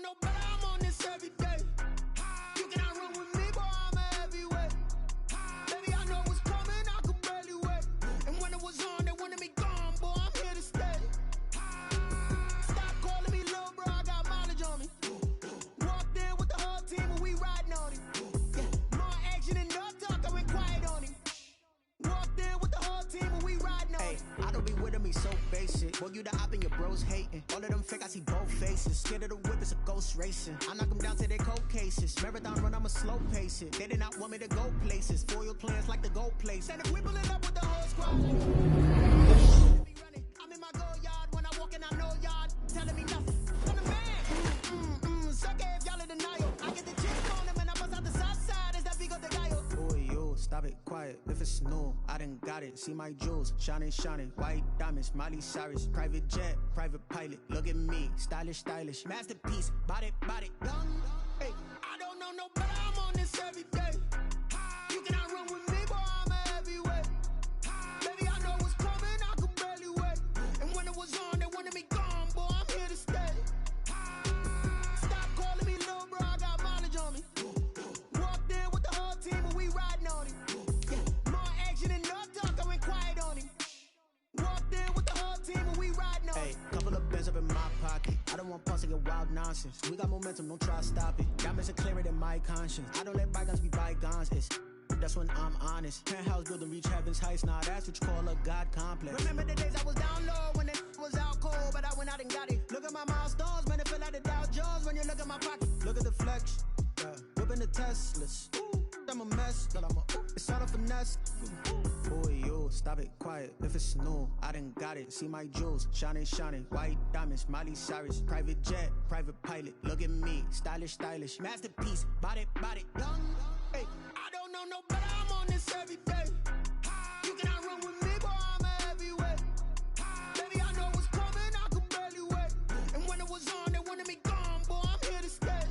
No, but I'm on this every day. You cannot run with me, boy, I'm a heavyweight. Baby, I know what's coming, I could barely wait. And when it was on, they wanted me gone, boy, I'm here to stay. Stop calling me little bro, I got mileage on me. Walked in with the whole team and we riding on him. Yeah, more action and no talk, I went quiet on him. Walked in with the whole team and we riding on him. I don't be with him, he's so basic. Boy, you the op and your bros hating. All of them fake, I see both faces. Scared of the whip, it's a ghost racing. I knock them down to their cold cases. Marathon run, I'ma slow pace it. They did not want me to go places. Foil plans like the go place. And if we pull it up with the whole squad, I'm in my go yard. When I walk in, I know y'all telling me nothing. I'm the man. Suck it if y'all in denial. I get the chick on them and I bust out the south side. Is that Vigo de Gallo? Boy, yo, stop it, quiet. If it's new, I done got it. See my jewels, shining, shining. White diamonds, Miley Cyrus. Private jet, private pilot. Look at me, stylish, stylish. Masterpiece, body, body, done. Hey, I don't know no better, I'm on this every day. You cannot run with me, boy, I'm a heavyweight. Baby, I know what's coming, I could barely wait. And when it was on, they wanted me gone, boy, I'm here to stay. Stop calling me little bro, I got mileage on me. Walked in with the whole team and we riding on him. Yeah, more action and no talk, I went quiet on him. Walked in with the whole team and we riding on him. hey, couple of bands up in my pocket. I don't want punks to get wild nonsense. We got momentum, don't try to stop it. Diamonds are clearer than my conscience. I don't let bygones be bygones. That's when I'm honest. Penthouse building, reach heaven's heights. Nah, that's what you call a God complex. Remember the days I was down low when it was out cold, but I went out and got it. Look at my milestones, man, it feel like the Dow Jones when you look at my pocket. Look at the flex, whipping the Teslas. I'm a mess, but it's all a finesse. Boy, yo, stop it, quiet. If it's new, I done got it. See my jewels, shining, shining. White diamonds, Miley Cyrus. Private jet, private pilot. Look at me, stylish, stylish. Masterpiece, body, body, done. Hey, I don't know no better, I'm on this every day. You cannot run with me, boy, I'm a heavyweight. Baby, I know what's coming, I could barely wait. And when it was on, they wanted me gone, boy, I'm here to stay.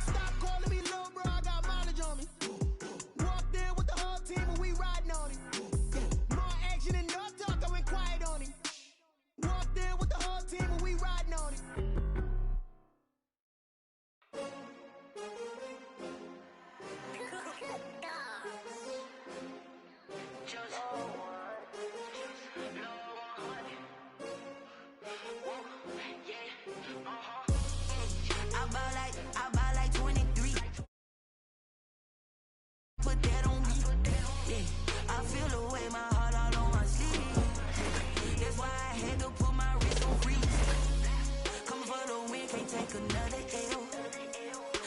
Stop calling me little bro, I got mileage on it. I buy like 23. Put that on me. Yeah, I feel the way, my heart all on my sleeve. That's why I had to put my wrist on freeze. Coming for the win, can't take another L.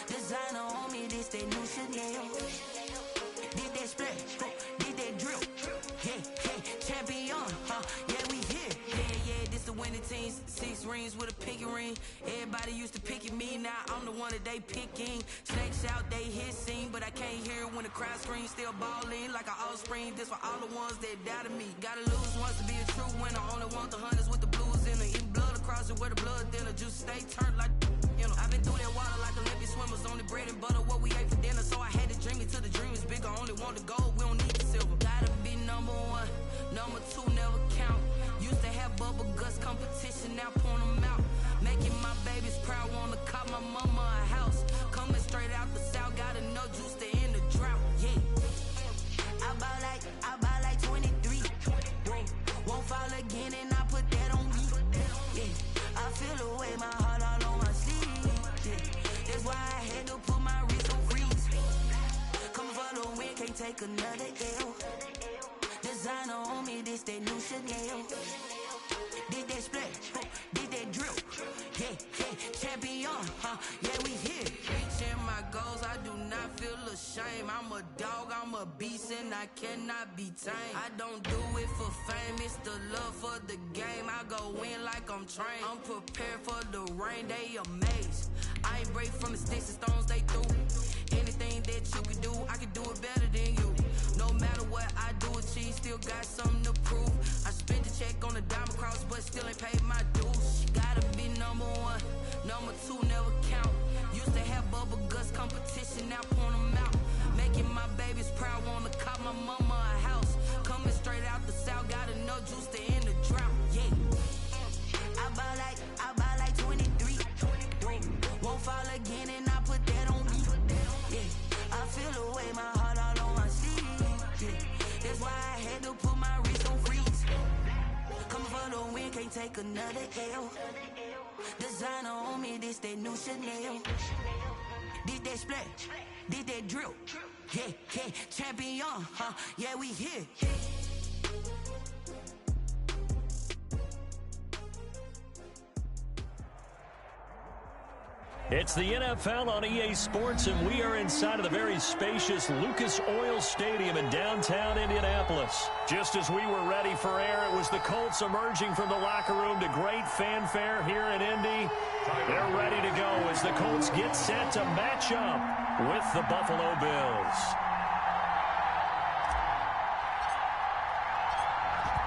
Designer on me, this that new Chanel. Did that splash, did that drill. Yeah, champion, yeah, we here. Yeah, this the winning team. 6 rings with a pinky ring. Everybody used to pick at me, now I'm the one that they picking. Snakes out, they hit scene, but I can't hear it when the crowd screams. Still balling like an offspring. This for all the ones that doubted me. Gotta lose once to be a true winner. Only want the hunters with the blues in it. Eating blood across it where the blood thinner. Just stay turned like, you know. I've been through that water like Olympic swimmers. Only bread and butter, what we ate for dinner. So I had to dream it till the dream is bigger. Only want the gold, we don't need the silver. Gotta be number 1, number 2 never count. Used to have bubble guts competition, now point them out. Making my babies proud, wanna cop my mama a house. Coming straight out the south, got enough juice to end the drought. Yeah, I buy like 23. Won't fall again, and I put that on me. Yeah, I feel the way, my heart all on my sleeve. Yeah, that's why I had to put my wrist on freeze. Coming for the win, can't take another L. Designer on me, this that new Chanel. Did that splash, did that drill. Yeah, champion, yeah, we here. Reaching my goals, I do not feel ashamed. I'm a dog, I'm a beast, and I cannot be tamed. I don't do it for fame, it's the love for the game. I go in like I'm trained. I'm prepared for the rain, they amazed. I ain't break from the sticks and stones they threw. Anything that you can do, I can do it better than you. No matter what I do, achieve, still got something to prove. I spent the check on the diamond cross, but still ain't paid my dues. Gotta be number 1, number 2 never count. Used to have bubble guts competition, now point them out. Making my babies proud, wanna cop my mama a house. Coming straight out the south, got enough juice to end the drought. Yeah, I buy like 23. Won't fall again, and I put that on me. Yeah, I feel the way, my heart all on my sleeve. Yeah, that's why I had to put my wrist on freeze. Coming for the win, can't take another L. Designer on me, this that new Chanel. Did that splash, did that drill. Yeah, champion, yeah, we here. It's the NFL on EA Sports, and we are inside of the very spacious Lucas Oil Stadium in downtown Indianapolis. Just as we were ready for air, it was the Colts emerging from the locker room to great fanfare here in Indy. They're ready to go as the Colts get set to match up with the Buffalo Bills.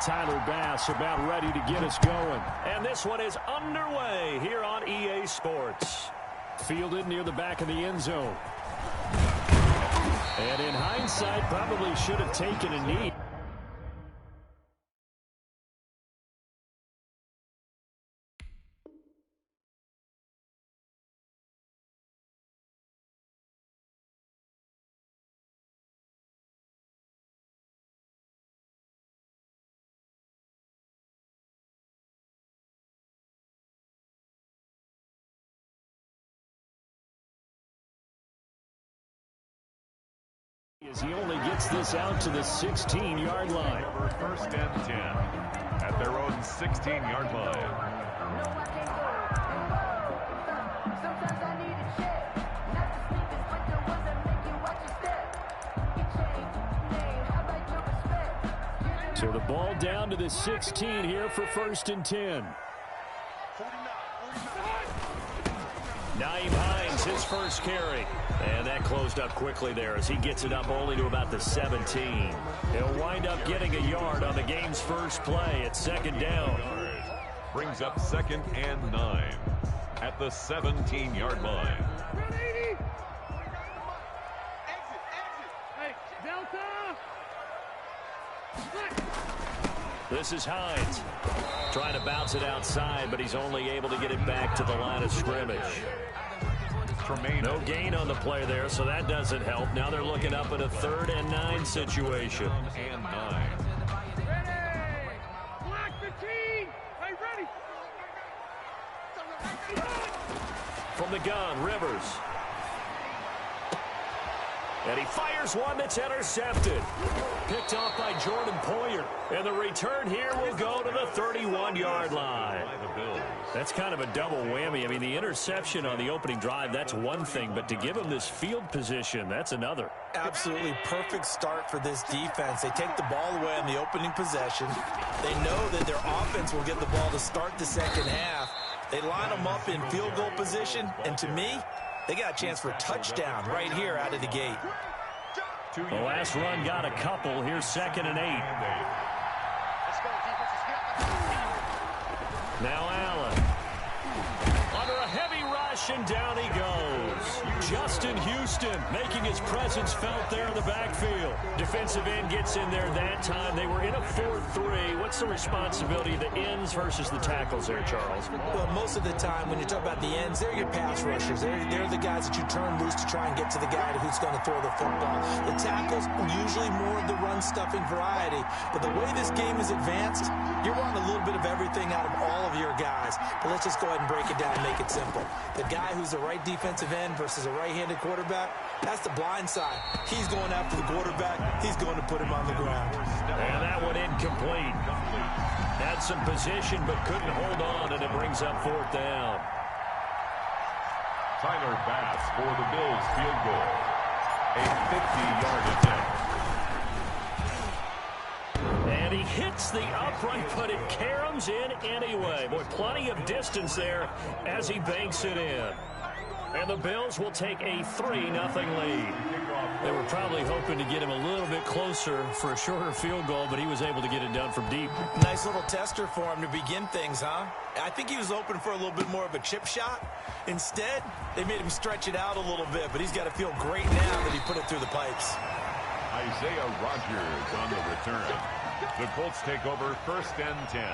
Tyler Bass about ready to get us going. And this one is underway here on EA Sports. Fielded near the back of the end zone. And in hindsight, probably should have taken a knee. As he only gets this out to the 16-yard line. For first and 10 at their own 16-yard line. So the ball down to the 16 here for first and 10. Naeem Hines, his first carry. And that closed up quickly there as he gets it up only to about the 17. He'll wind up getting a yard on the game's first play at second down. Brings up 2nd and 9 at the 17-yard line. This is Hines. Trying to bounce it outside, but he's only able to get it back to the line of scrimmage. No gain on the play there, so that doesn't help. Now they're looking up at a 3rd and 9 situation. And 9. From the gun, Rivers. And he fires one that's intercepted. Picked off by Jordan Poyer. And the return here will go to the 31-yard line. That's kind of a double whammy. I mean, the interception on the opening drive, that's one thing. But to give him this field position, that's another. Absolutely perfect start for this defense. They take the ball away on the opening possession. They know that their offense will get the ball to start the second half. They line them up in field goal position. And to me, they got a chance for a touchdown right here out of the gate. The last run got a couple. Here's 2nd and 8. Now Allen. Under a heavy rush, and down he goes. Justin Houston making his presence felt there in the backfield. Defensive end gets in there that time. They were in a 4-3. What's the responsibility of the ends versus the tackles there, Charles? Well, most of the time when you talk about the ends, they're your pass rushers. They're the guys that you turn loose to try and get to the guy who's going to throw the football. The tackles, usually more of the run-stuffing variety. But the way this game is advanced, you're wanting a little bit of everything out of all of your guys. But let's just go ahead and break it down and make it simple. The guy who's the right defensive end versus a right-handed quarterback, that's the blind side. He's going after the quarterback. He's going to put him on the ground. And that one incomplete. Had some position but couldn't hold on, and it brings up 4th down. Tyler Bass for the Bills field goal. A 50-yard attempt. And he hits the upright, but it caroms in anyway. Boy, plenty of distance there as he banks it in. And the Bills will take a 3-0 lead. They were probably hoping to get him a little bit closer for a shorter field goal, but he was able to get it done from deep. Nice little tester for him to begin things, huh? I think he was open for a little bit more of a chip shot. Instead, they made him stretch it out a little bit, but he's got to feel great now that he put it through the pipes. Isaiah Rodgers on the return. The Colts take over 1st and 10.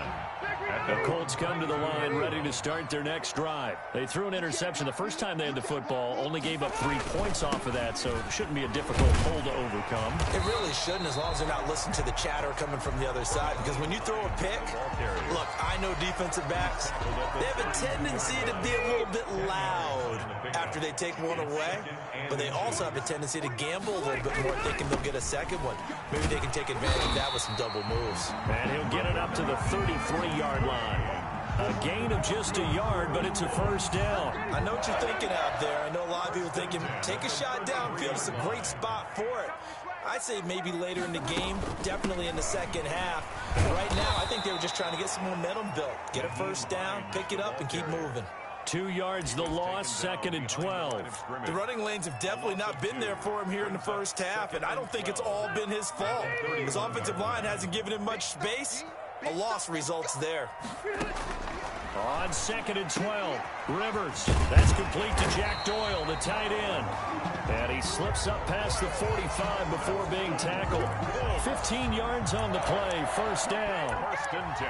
The Colts come to the line ready to start their next drive. They threw an interception the first time they had the football, only gave up 3 points off of that, so it shouldn't be a difficult hole to overcome. It really shouldn't, as long as they're not listening to the chatter coming from the other side, because when you throw a pick, look, I know defensive backs, they have a tendency to be a little bit loud after they take one away, but they also have a tendency to gamble a little bit more, thinking they'll get a second one. Maybe they can take advantage of that with some double moves. And he'll get it up to the 33-yard line. A gain of just a yard, but it's a 1st down. I know what you're thinking out there. I know a lot of people thinking, take a shot downfield. It's a great spot for it. I'd say maybe later in the game, definitely in the second half. Right now, I think they were just trying to get some momentum built. Get a 1st down, pick it up, and keep moving. 2 yards the loss, 2nd and 12. The running lanes have definitely not been there for him here in the first half, and I don't think it's all been his fault. His offensive line hasn't given him much space. A loss results there. On 2nd and 12, Rivers. That's complete to Jack Doyle, the tight end. And he slips up past the 45 before being tackled. 15 yards on the play, 1st down.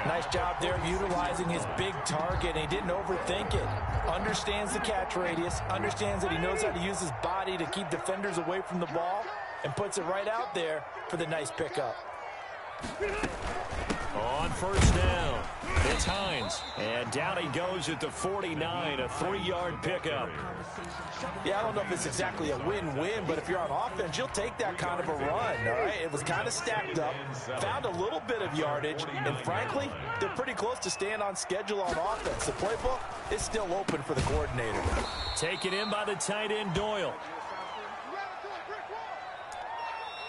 Nice job there of utilizing his big target, and he didn't overthink it. Understands the catch radius, understands that he knows how to use his body to keep defenders away from the ball, and puts it right out there for the nice pickup. On 1st down, it's Hines. And down he goes at the 49, a 3-yard pickup. Yeah, I don't know if it's exactly a win-win, but if you're on offense, you'll take that kind of a run, all right? It was kind of stacked up, found a little bit of yardage, and frankly, they're pretty close to staying on schedule on offense. The playbook is still open for the coordinator. Taken in by the tight end, Doyle.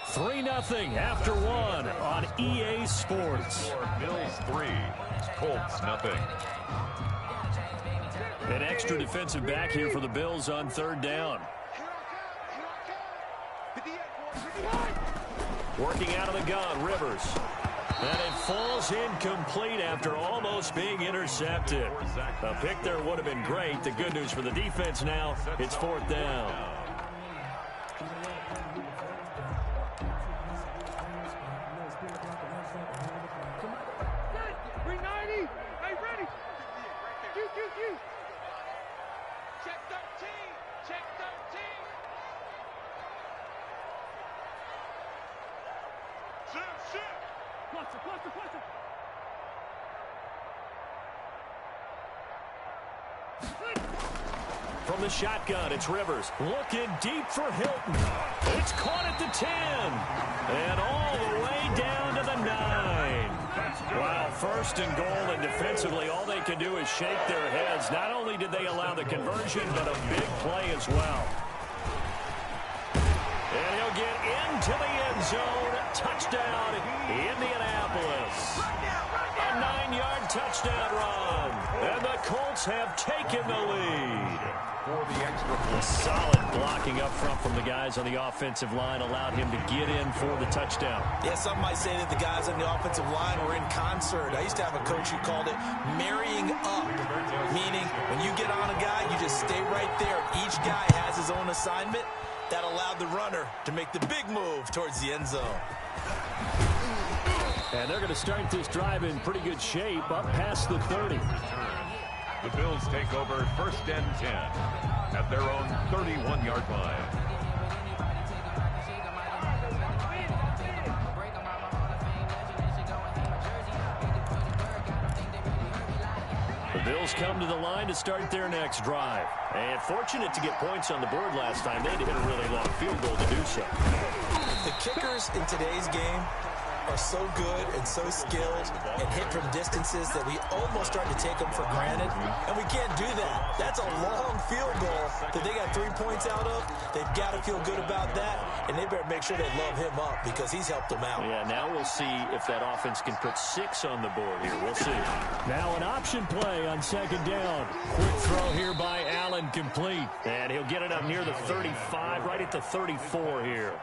3-0 after 1 on EA Sports. Bills 3, Colts nothing. An extra defensive back here for the Bills on 3rd down. Working out of the gun, Rivers. And it falls incomplete after almost being intercepted. A pick there would have been great. The good news for the defense now, it's 4th down. Check 13. Check 13. Shoot. Cluster. From the shotgun, it's Rivers. Looking deep for Hilton. It's caught at the 10. And all the way down to the 9. Wow, first and goal, and defensively, all they can do is shake their heads. Not only did they allow the conversion, but a big play as well. And he'll get into the end zone. Touchdown, Indianapolis. A 9-yard touchdown run. And the Colts have taken the lead. For the extra point. Solid blocking up front from the guys on the offensive line allowed him to get in for the touchdown. Yeah, some might say that the guys on the offensive line were in concert. I used to have a coach who called it marrying up, meaning when you get on a guy, you just stay right there. Each guy has his own assignment. That allowed the runner to make the big move towards the end zone. And they're going to start this drive in pretty good shape up past the 30. The Bills take over first and 10 at their own 31-yard line. The Bills come to the line to start their next drive. And fortunate to get points on the board last time. They had to hit a really long field goal to do so. The kickers in today's game are so good and so skilled and hit from distances that we almost start to take them for granted, and we can't do that. That's a long field goal that they got 3 points out of. They've got to feel good about that, and they better make sure they love him up because he's helped them out. Yeah, now we'll see if that offense can put 6 on the board here. We'll see. Now an option play on second down. Quick throw here by Allen, complete. And he'll get it up near the 35, right at the 34 here.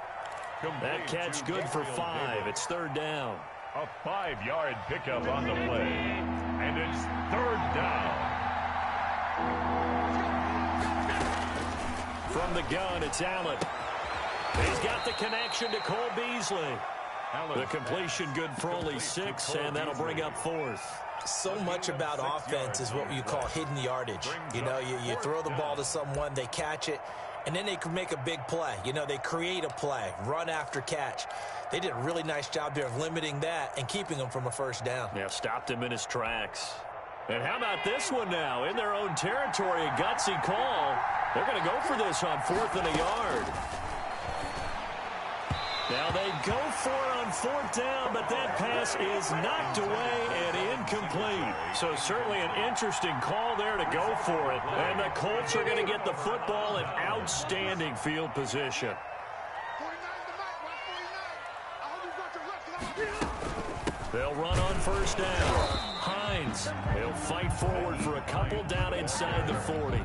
That catch good for 5. It's third down. A 5-yard pickup on the play. And it's third down. From the gun, it's Allen. He's got the connection to Cole Beasley. The completion good for only 6, and that'll bring up 4th. So much about offense is what you call hidden yardage. You know, you throw the ball to someone, they catch it, and then they can make a big play. You know, they create a play, run after catch. They did a really nice job there of limiting that and keeping them from a first down. Yeah, stopped him in his tracks. And how about this one now? In their own territory, a gutsy call. They're going to go for this on 4th and a yard. Now they go for it on 4th down, but that pass is knocked away and incomplete. So certainly an interesting call there to go for it. And the Colts are going to get the football in outstanding field position. They'll run on first down. Hines, he'll fight forward for a couple down inside the 40.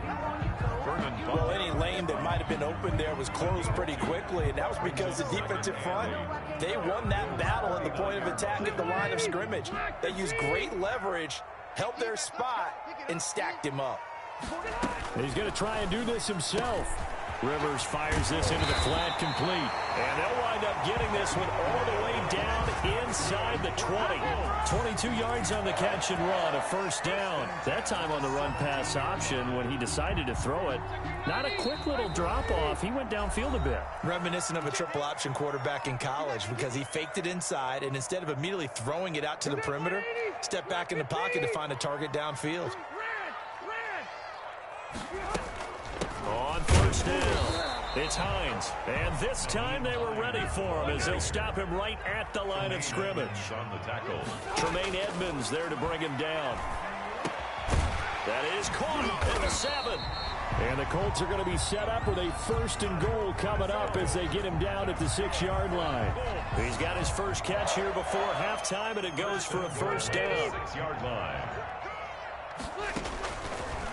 Well, any lane that might have been open there was closed pretty quickly, and that was because the defensive front, they won that battle at the point of attack at the line of scrimmage. They used great leverage, held their spot, and stacked him up. He's going to try and do this himself. Rivers fires this into the flat, complete. And they'll wind up getting this one all the way down inside the 20. 22 yards on the catch and run, a first down. That time on the run pass option when he decided to throw it. Not a quick little drop off. He went downfield a bit. Reminiscent of a triple option quarterback in college because he faked it inside, and instead of immediately throwing it out to the perimeter, stepped back in the pocket to find a target downfield. On first down, it's Hines. And this time they were ready for him as they'll stop him right at the line of scrimmage. On the tackle. Tremaine Edmonds there to bring him down. That is caught at the 7. And the Colts are going to be set up with a first and goal coming up as they get him down at the 6-yard line. He's got his first catch here before halftime, and it goes for a first down. 6-yard line.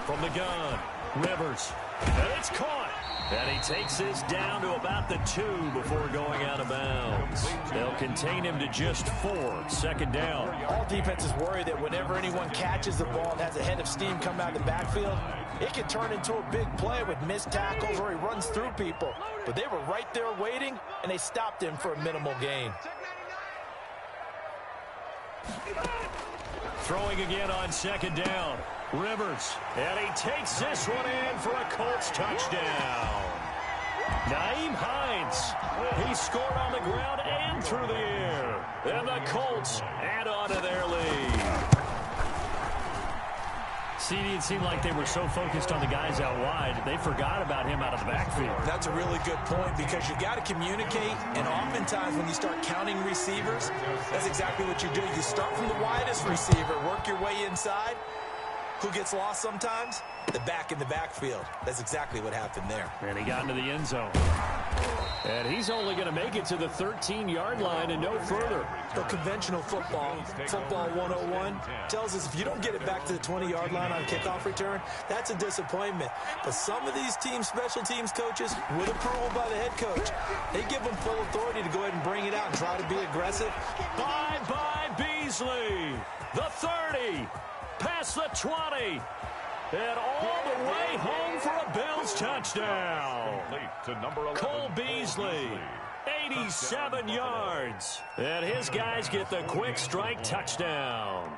From the gun, Rivers. And it's caught. And he takes this down to about the 2 before going out of bounds. They'll contain him to just 4. Second down. All defenses worry that whenever anyone catches the ball and has a head of steam come out of the backfield, it can turn into a big play with missed tackles or he runs through people. But they were right there waiting, and they stopped him for a minimal gain. Throwing again on second down. Rivers, and he takes this one in for a Colts touchdown. Nyheim Hines, he scored on the ground and through the air. And the Colts add on to their lead. CD, it seemed like they were so focused on the guys out wide, they forgot about him out of the backfield. That's a really good point because you got to communicate, and oftentimes when you start counting receivers, that's exactly what you do. You start from the widest receiver, work your way inside. Who gets lost sometimes? The back in the backfield. That's exactly what happened there. And he got into the end zone. And he's only going to make it to the 13-yard line and no further. The conventional football 101, tells us if you don't get it back to the 20-yard line on kickoff return, that's a disappointment. But some of these teams, special teams coaches, with approval by the head coach, they give them full authority to go ahead and bring it out and try to be aggressive. Bye-bye, Beasley. The 30. Past the 20. And all the way home for a Bills touchdown. Cole Beasley, 87 yards. And his guys get the quick strike touchdown.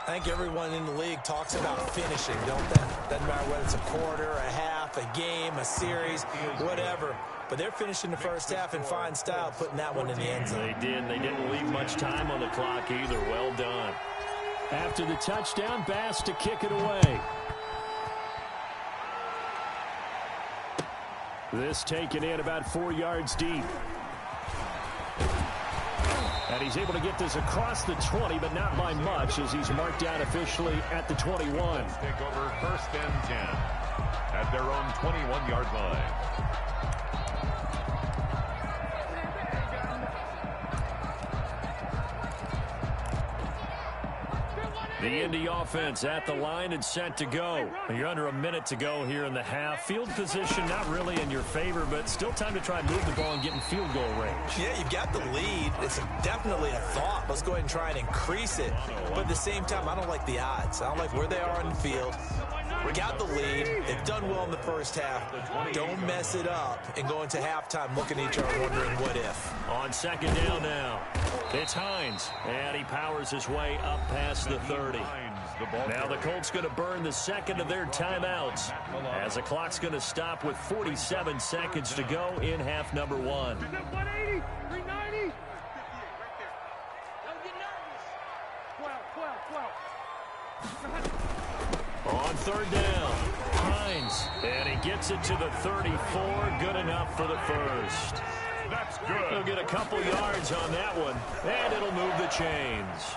I think everyone in the league talks about finishing, don't they? Doesn't matter whether it's a quarter, a half, a game, a series, whatever. But they're finishing the first half in fine style, putting that one in the end zone. They did. They didn't leave much time on the clock either. Well done. After the touchdown, Bass to kick it away. This taken in about 4 yards deep. And he's able to get this across the 20, but not by much, as he's marked down officially at the 21. Take over first and 10 at their own 21-yard line. The Indy offense at the line and set to go. You're under a minute to go here in the half. Field position not really in your favor, but still time to try and move the ball and get in field goal range. Yeah, you've got the lead. It's definitely a thought. Let's go ahead and try and increase it. But at the same time, I don't like the odds. I don't like where they are on the field. We got the lead. They've done well in the first half. Don't mess it up and go into halftime looking at each other wondering what if. On second down now, it's Hines, and he powers his way up past the 30. Now the Colts going to burn the second of their timeouts as the clock's going to stop with 47 seconds to go in half number one. 180, 390. On third down, Hines, and he gets it to the 34, good enough for the first. That's good. He'll get a couple yards on that one, and it'll move the chains.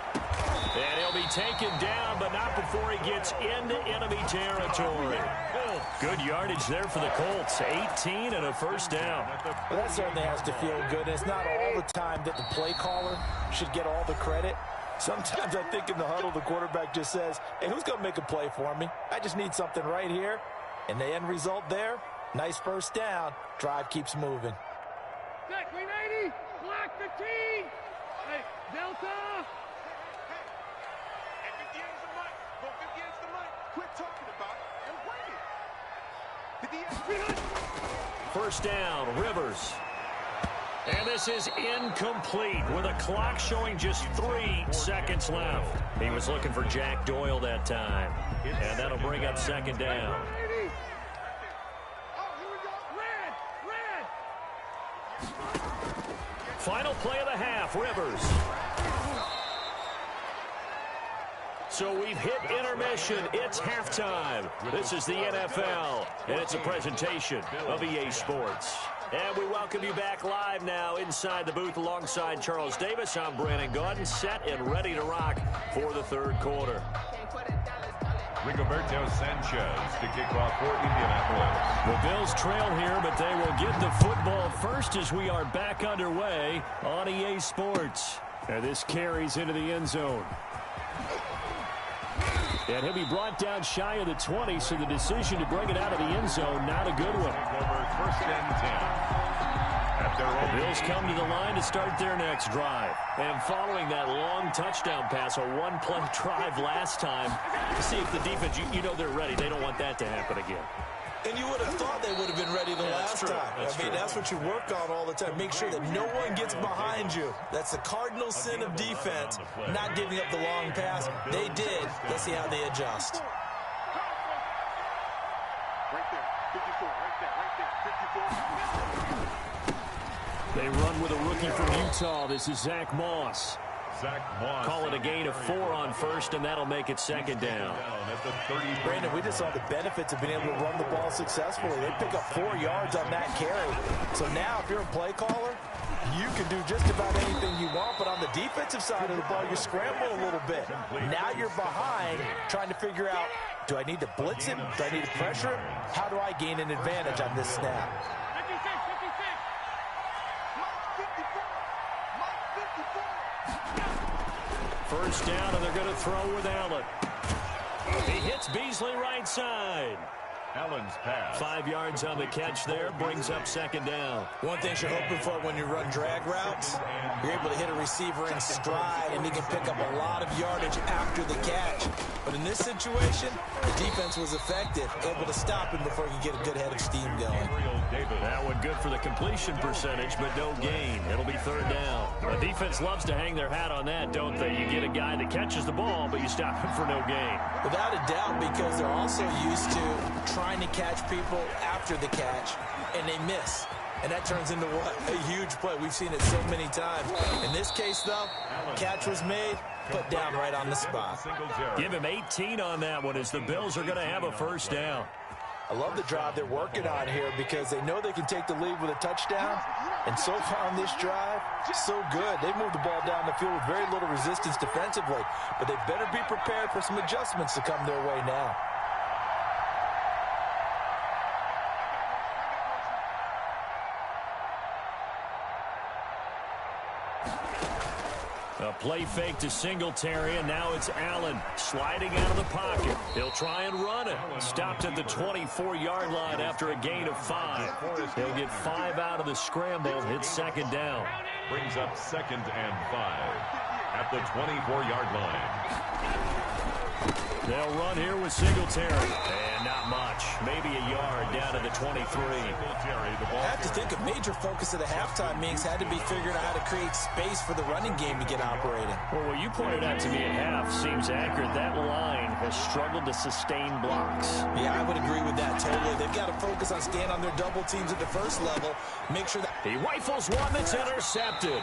And he'll be taken down, but not before he gets into enemy territory. Good yardage there for the Colts, 18 and a first down. Well, that certainly has to feel good. It's not all the time that the play caller should get all the credit. Sometimes I think in the huddle, the quarterback just says, hey, who's going to make a play for me? I just need something right here. And the end result there, nice first down. Drive keeps moving. Check, 390, block 15. Hey, Delta. And 50 is the mic. Go 50 is the mic. Quit talking about it and play it. 50 First down, Rivers. And this is incomplete with a clock showing just 3 seconds left. He was looking for Jack Doyle that time. And that'll bring up second down. Final play of the half, Rivers. So we've hit intermission. It's halftime. This is the NFL, and it's a presentation of EA Sports. And we welcome you back live now inside the booth alongside Charles Davis. I'm Brandon Gaudin, set and ready to rock for the third quarter. Rigoberto Sanchez to kick off for Indianapolis. The Bills trail here, but they will get the football first as we are back underway on EA Sports. And this carries into the end zone. And he'll be brought down shy of the 20, so the decision to bring it out of the end zone, not a good one. Over first and 10. The Bills come to the line to start their next drive. And following that long touchdown pass, a one-play drive last time, see if the defense, you know they're ready. They don't want that to happen again. And you would have thought they would have been ready the last time. That's what you work on all the time. Make sure that no one gets behind you. That's the cardinal sin of defense, not giving up the long pass. They did. Let's see how they adjust. Right there, 54, right there, 54. They run with a rookie from Utah. This is Zach Moss. Call it a gain of 4 on first, and that'll make it second down. Brandon, we just saw the benefits of being able to run the ball successfully. They pick up 4 yards on that carry. So now, if you're a play caller, you can do just about anything you want, but on the defensive side of the ball, you scramble a little bit. Now you're behind, trying to figure out, do I need to blitz him? Do I need to pressure him? How do I gain an advantage on this snap? First down, and they're going to throw with Allen. He hits Beasley right side. Allen's pass. 5 yards on the catch there, brings up second down. One thing you're hoping for when you run drag routes, you're able to hit a receiver in stride, and he can pick up a lot of yardage after the catch. But in this situation, the defense was effective, able to stop him before he could get a good head of steam going. That one good for the completion percentage, but no gain. It'll be third down. The defense loves to hang their hat on that, don't they? You get a guy that catches the ball, but you stop him for no gain. Without a doubt, because they're also used to trying to catch people after the catch, and they miss. And that turns into what? A huge play. We've seen it so many times. In this case, though, catch was made, put down right on the spot. Give him 18 on that one as the Bills are going to have a first down. I love the drive they're working on here because they know they can take the lead with a touchdown. And so far on this drive, so good. They moved the ball down the field with very little resistance defensively. But they better be prepared for some adjustments to come their way now. A play fake to Singletary, and now it's Allen sliding out of the pocket. He'll try and run it. Stopped at the 24-yard line after a gain of 5. He'll get 5 out of the scramble. Hits second down. Brings up 2nd and 5 at the 24-yard line. They'll run here with Singletary. And not much. Maybe a yard down to the 23. I have to think a major focus of the halftime meetings had to be figuring out how to create space for the running game to get operating. Well, what you pointed out to me at half seems accurate. That line has struggled to sustain blocks. Yeah, I would agree with that totally. They've got to focus on staying on their double teams at the first level. Make sure that he rifles one that's intercepted.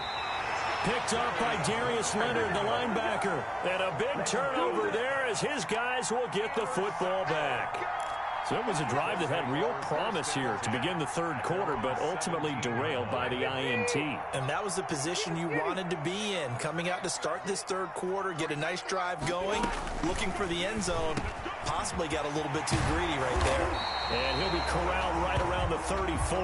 Picked up by Darius Leonard, the linebacker. And a big turnover there as his guys will get the football back. So it was a drive that had real promise here to begin the third quarter, but ultimately derailed by the INT. And that was the position you wanted to be in. Coming out to start this third quarter, get a nice drive going, looking for the end zone. Possibly got a little bit too greedy right there. And he'll be corralled right around the 34.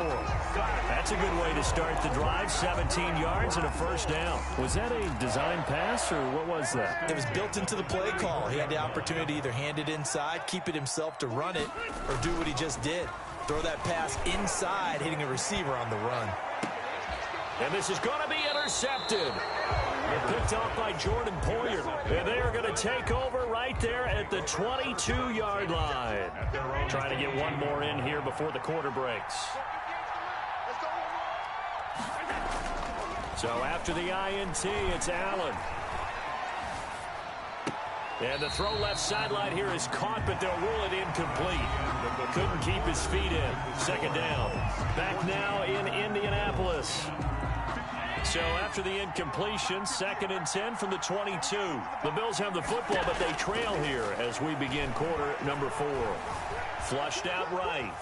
That's a good way to start the drive. 17 yards and a first down. Was that a design pass, or what was that? It was built into the play call. He had the opportunity to either hand it inside, keep it himself to run it, or do what he just did. Throw that pass inside, hitting a receiver on the run. And this is going to be intercepted. Picked off by Jordan Poyer. And they are going to take over right there at the 22-yard line. Trying to get one more in here before the quarter breaks. So after the INT, it's Allen. And the throw left sideline here is caught, but they'll rule it incomplete. Couldn't keep his feet in. Second down. Back now in Indianapolis. So after the incompletion, 2nd and 10 from the 22. The Bills have the football, but they trail here as we begin quarter number 4. Flushed out right.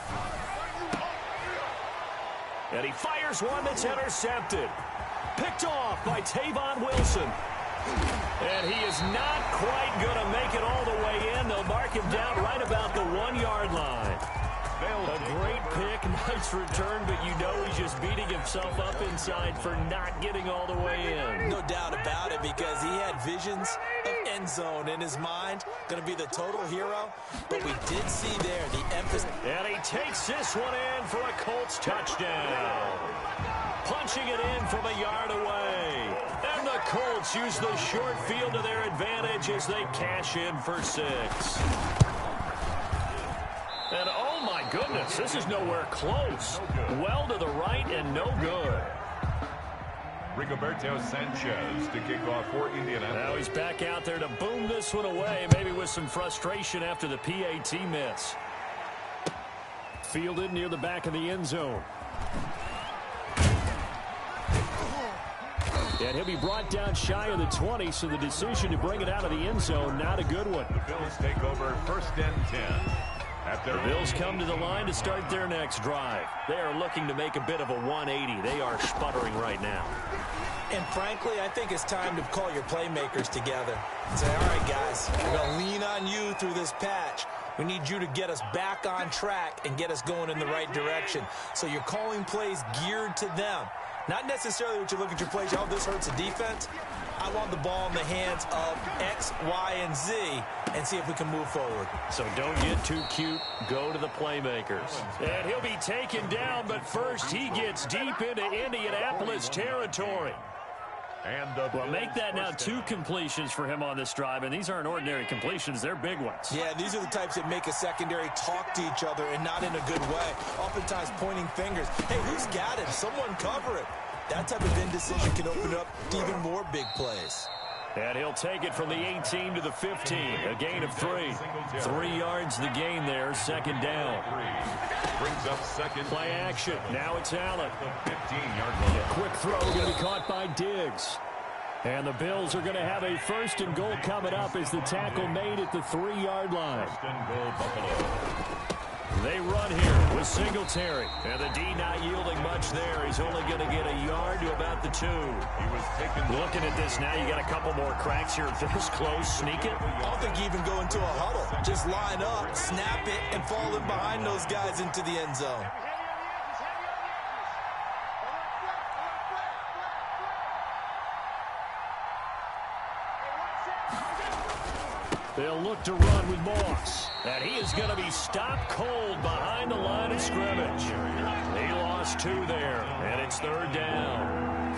And he fires one that's intercepted. Picked off by Tavon Wilson. And he is not quite going to make it all the way in. They'll mark him down right about the 1-yard line. A great pick, nice return, but you know he's just beating himself up inside for not getting all the way in. No doubt about it, because he had visions of end zone in his mind. Going to be the total hero, but we did see there the emphasis. And he takes this one in for a Colts touchdown. Punching it in from a yard away. And the Colts use the short field to their advantage as they cash in for 6. And oh my goodness, this is nowhere close. Well to the right and no good. Rigoberto Sanchez to kick off for Indianapolis. Now he's back out there to boom this one away, maybe with some frustration after the PAT miss. Fielded near the back of the end zone. And he'll be brought down shy of the 20, so the decision to bring it out of the end zone, not a good one. The Bills take over 1st and 10. The Bills come to the line to start their next drive. They are looking to make a bit of a 180. They are sputtering right now. And frankly, I think it's time to call your playmakers together and say, all right, guys, we're going to lean on you through this patch. We need you to get us back on track and get us going in the right direction. So you're calling plays geared to them. Not necessarily what you look at your plays, oh, this hurts the defense. I want the ball in the hands of X, Y, and Z and see if we can move forward. So don't get too cute. Go to the playmakers. And he'll be taken down, but first he gets deep into Indianapolis territory. Well, make that now 2 completions for him on this drive, and these aren't ordinary completions. They're big ones. Yeah, these are the types that make a secondary talk to each other and not in a good way. Oftentimes pointing fingers. Hey, who's got him? Someone cover it. That type of indecision can open up to even more big plays. And he'll take it from the 18 to the 15. A gain of 3. 3 yards the gain there. 2nd down. Brings up 2nd. Play action. Now it's Allen. 15-yard line. A quick throw going to be caught by Diggs. And the Bills are going to have a 1st and goal coming up as the tackle made at the 3-yard line. 1st and goal, Buffalo. They run here with Singletary. And the D not yielding much there. He's only going to get a yard to about the 2. He was taken. Looking at this now, you got a couple more cracks here. This close, sneak it. I don't think you even go into a huddle. Just line up, snap it, and fall in behind those guys into the end zone. They'll look to run with Moss. And he is going to be stopped cold behind the line of scrimmage. He lost 2 there, and it's 3rd down.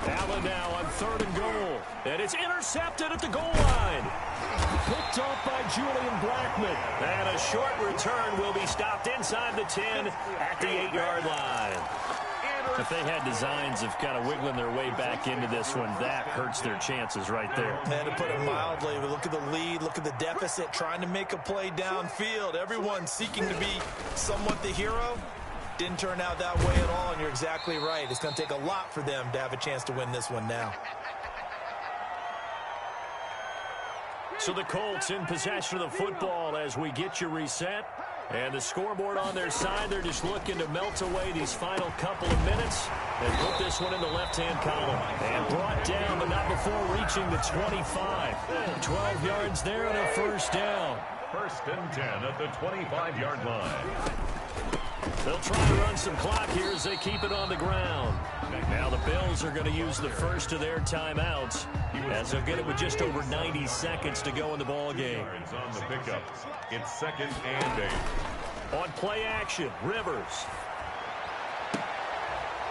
Allen now on 3rd and goal. And it's intercepted at the goal line. Picked off by Julian Blackman. And a short return will be stopped inside the 10 at the 8-yard line. If they had designs of kind of wiggling their way back into this one, that hurts their chances right there. And to put it mildly, look at the lead, look at the deficit, trying to make a play downfield. Everyone seeking to be somewhat the hero. Didn't turn out that way at all, and you're exactly right. It's going to take a lot for them to have a chance to win this one now. So the Colts in possession of the football as we get you reset. And the scoreboard on their side, they're just looking to melt away these final couple of minutes and put this one in the left-hand column. And brought down, but not before reaching the 25. 12 yards there on a 1st down. 1st and 10 at the 25-yard line. They'll try to run some clock here as they keep it on the ground. Now the Bills are going to use the first of their timeouts as they'll get it with just over 90 seconds to go in the ball game. On the pickup, it's 2nd and 8. On play action, Rivers.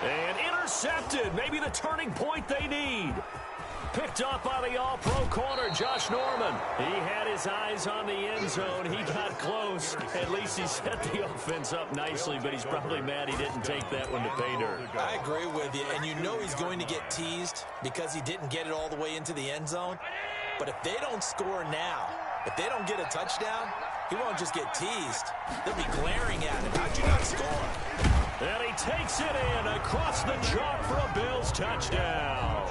And intercepted. Maybe the turning point they need. Picked up by the all-pro corner, Josh Norman. He had his eyes on the end zone. He got close. At least he set the offense up nicely, but he's probably mad he didn't take that one to pay dirt. I agree with you, and you know he's going to get teased because he didn't get it all the way into the end zone. But if they don't score now, if they don't get a touchdown, he won't just get teased. They'll be glaring at him. How'd you not score? And he takes it in across the chalk for a Bills touchdown.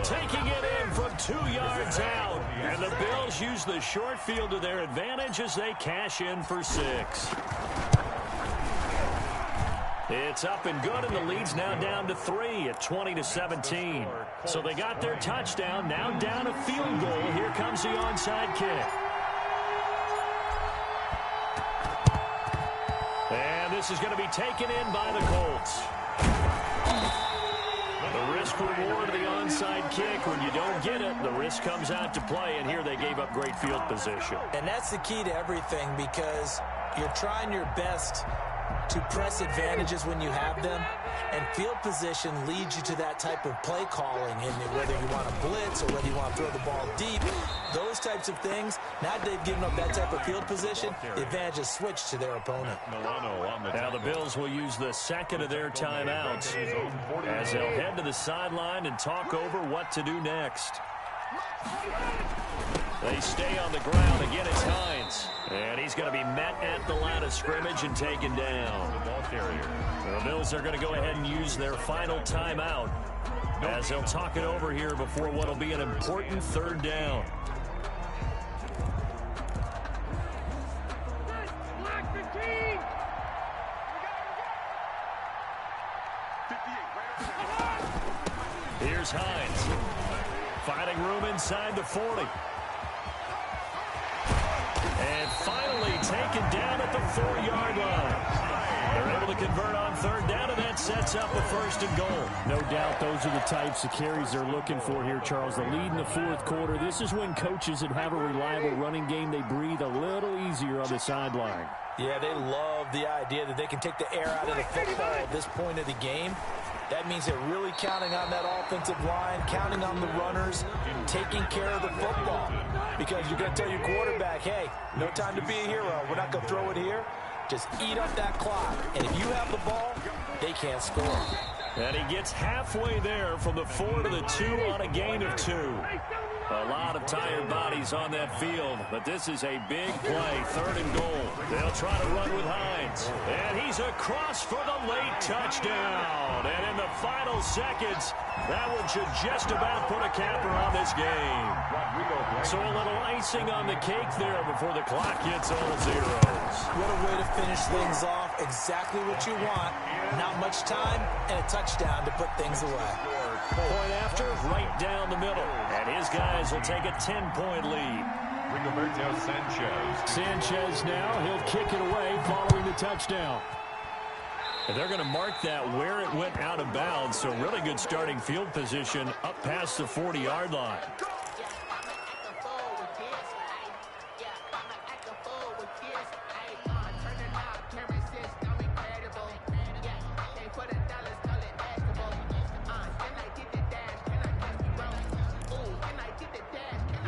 Taking it in from 2 yards out. And the Bills use the short field to their advantage as they cash in for 6. It's up and good, and the lead's now down to 3 at 20-17. So they got their touchdown, now down a field goal. Here comes the onside kick. And this is going to be taken in by the Colts. The risk-reward of the onside kick, when you don't get it, the risk comes out to play, and here they gave up great field position. And that's the key to everything, because you're trying your best to press advantages when you have them, and field position leads you to that type of play calling, and whether you want to blitz or whether you want to throw the ball deep, those types of things. Now they've given up that type of field position, the advantage is switched to their opponent. Now the Bills will use the second of their timeouts as they'll head to the sideline and talk over what to do next. They stay on the ground. Again, it's Hines. And he's going to be met at the line of scrimmage and taken down. The Bills are going to go ahead and use their final timeout as they'll talk it over here before what will be an important third down. Here's Hines. Finding room inside the 40. And finally taken down at the 4-yard line. They're able to convert on third down, and that sets up a first and goal. No doubt those are the types of carries they're looking for here, Charles. The lead in the fourth quarter. This is when coaches that have a reliable running game, they breathe a little easier on the sideline. Yeah, they love the idea that they can take the air out of the football at this point of the game. That means they're really counting on that offensive line, counting on the runners, taking care of the football. Because you're going to tell your quarterback, hey, no time to be a hero. We're not going to throw it here. Just eat up that clock. And if you have the ball, they can't score. And he gets halfway there from the 4 to the 2 on a gain of 2. A lot of tired bodies on that field, but this is a big play, third and goal. They'll try to run with Hines. And he's across for the late touchdown. And in the final seconds, that one should just about put a capper on this game. So a little icing on the cake there before the clock hits all zeros. What a way to finish things off. Exactly what you want. Not much time and a touchdown to put things away. Point after, right down the middle. And his guys will take a 10-point lead. Rigoberto Sanchez. Sanchez now, he'll kick it away following the touchdown. And they're going to mark that where it went out of bounds, so really good starting field position up past the 40-yard line.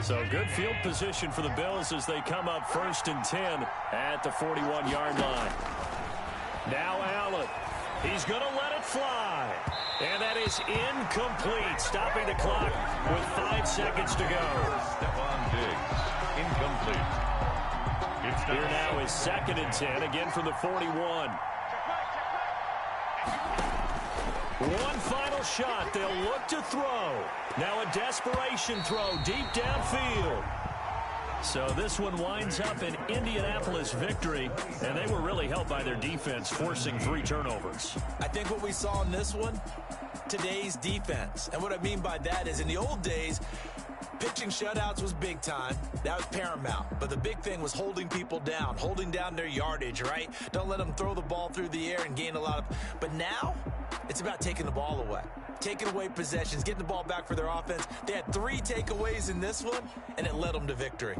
So good field position for the Bills as they come up 1st and 10 at the 41-yard line. Now Allen. He's going to let it fly. And that is incomplete, stopping the clock with 5 seconds to go. Stephon Diggs, incomplete. Here now is 2nd and 10, again from the 41. One final shot. They'll look to throw. Now a desperation throw deep downfield. So this one winds up an Indianapolis victory, and they were really helped by their defense, forcing 3 turnovers. I think what we saw in this one, today's defense. And what I mean by that is in the old days, pitching shutouts was big time. That was paramount. But the big thing was holding people down, holding down their yardage, right? Don't let them throw the ball through the air and gain a lot of... But now, it's about taking the ball away. Taking away possessions, getting the ball back for their offense. They had 3 takeaways in this one, and it led them to victory.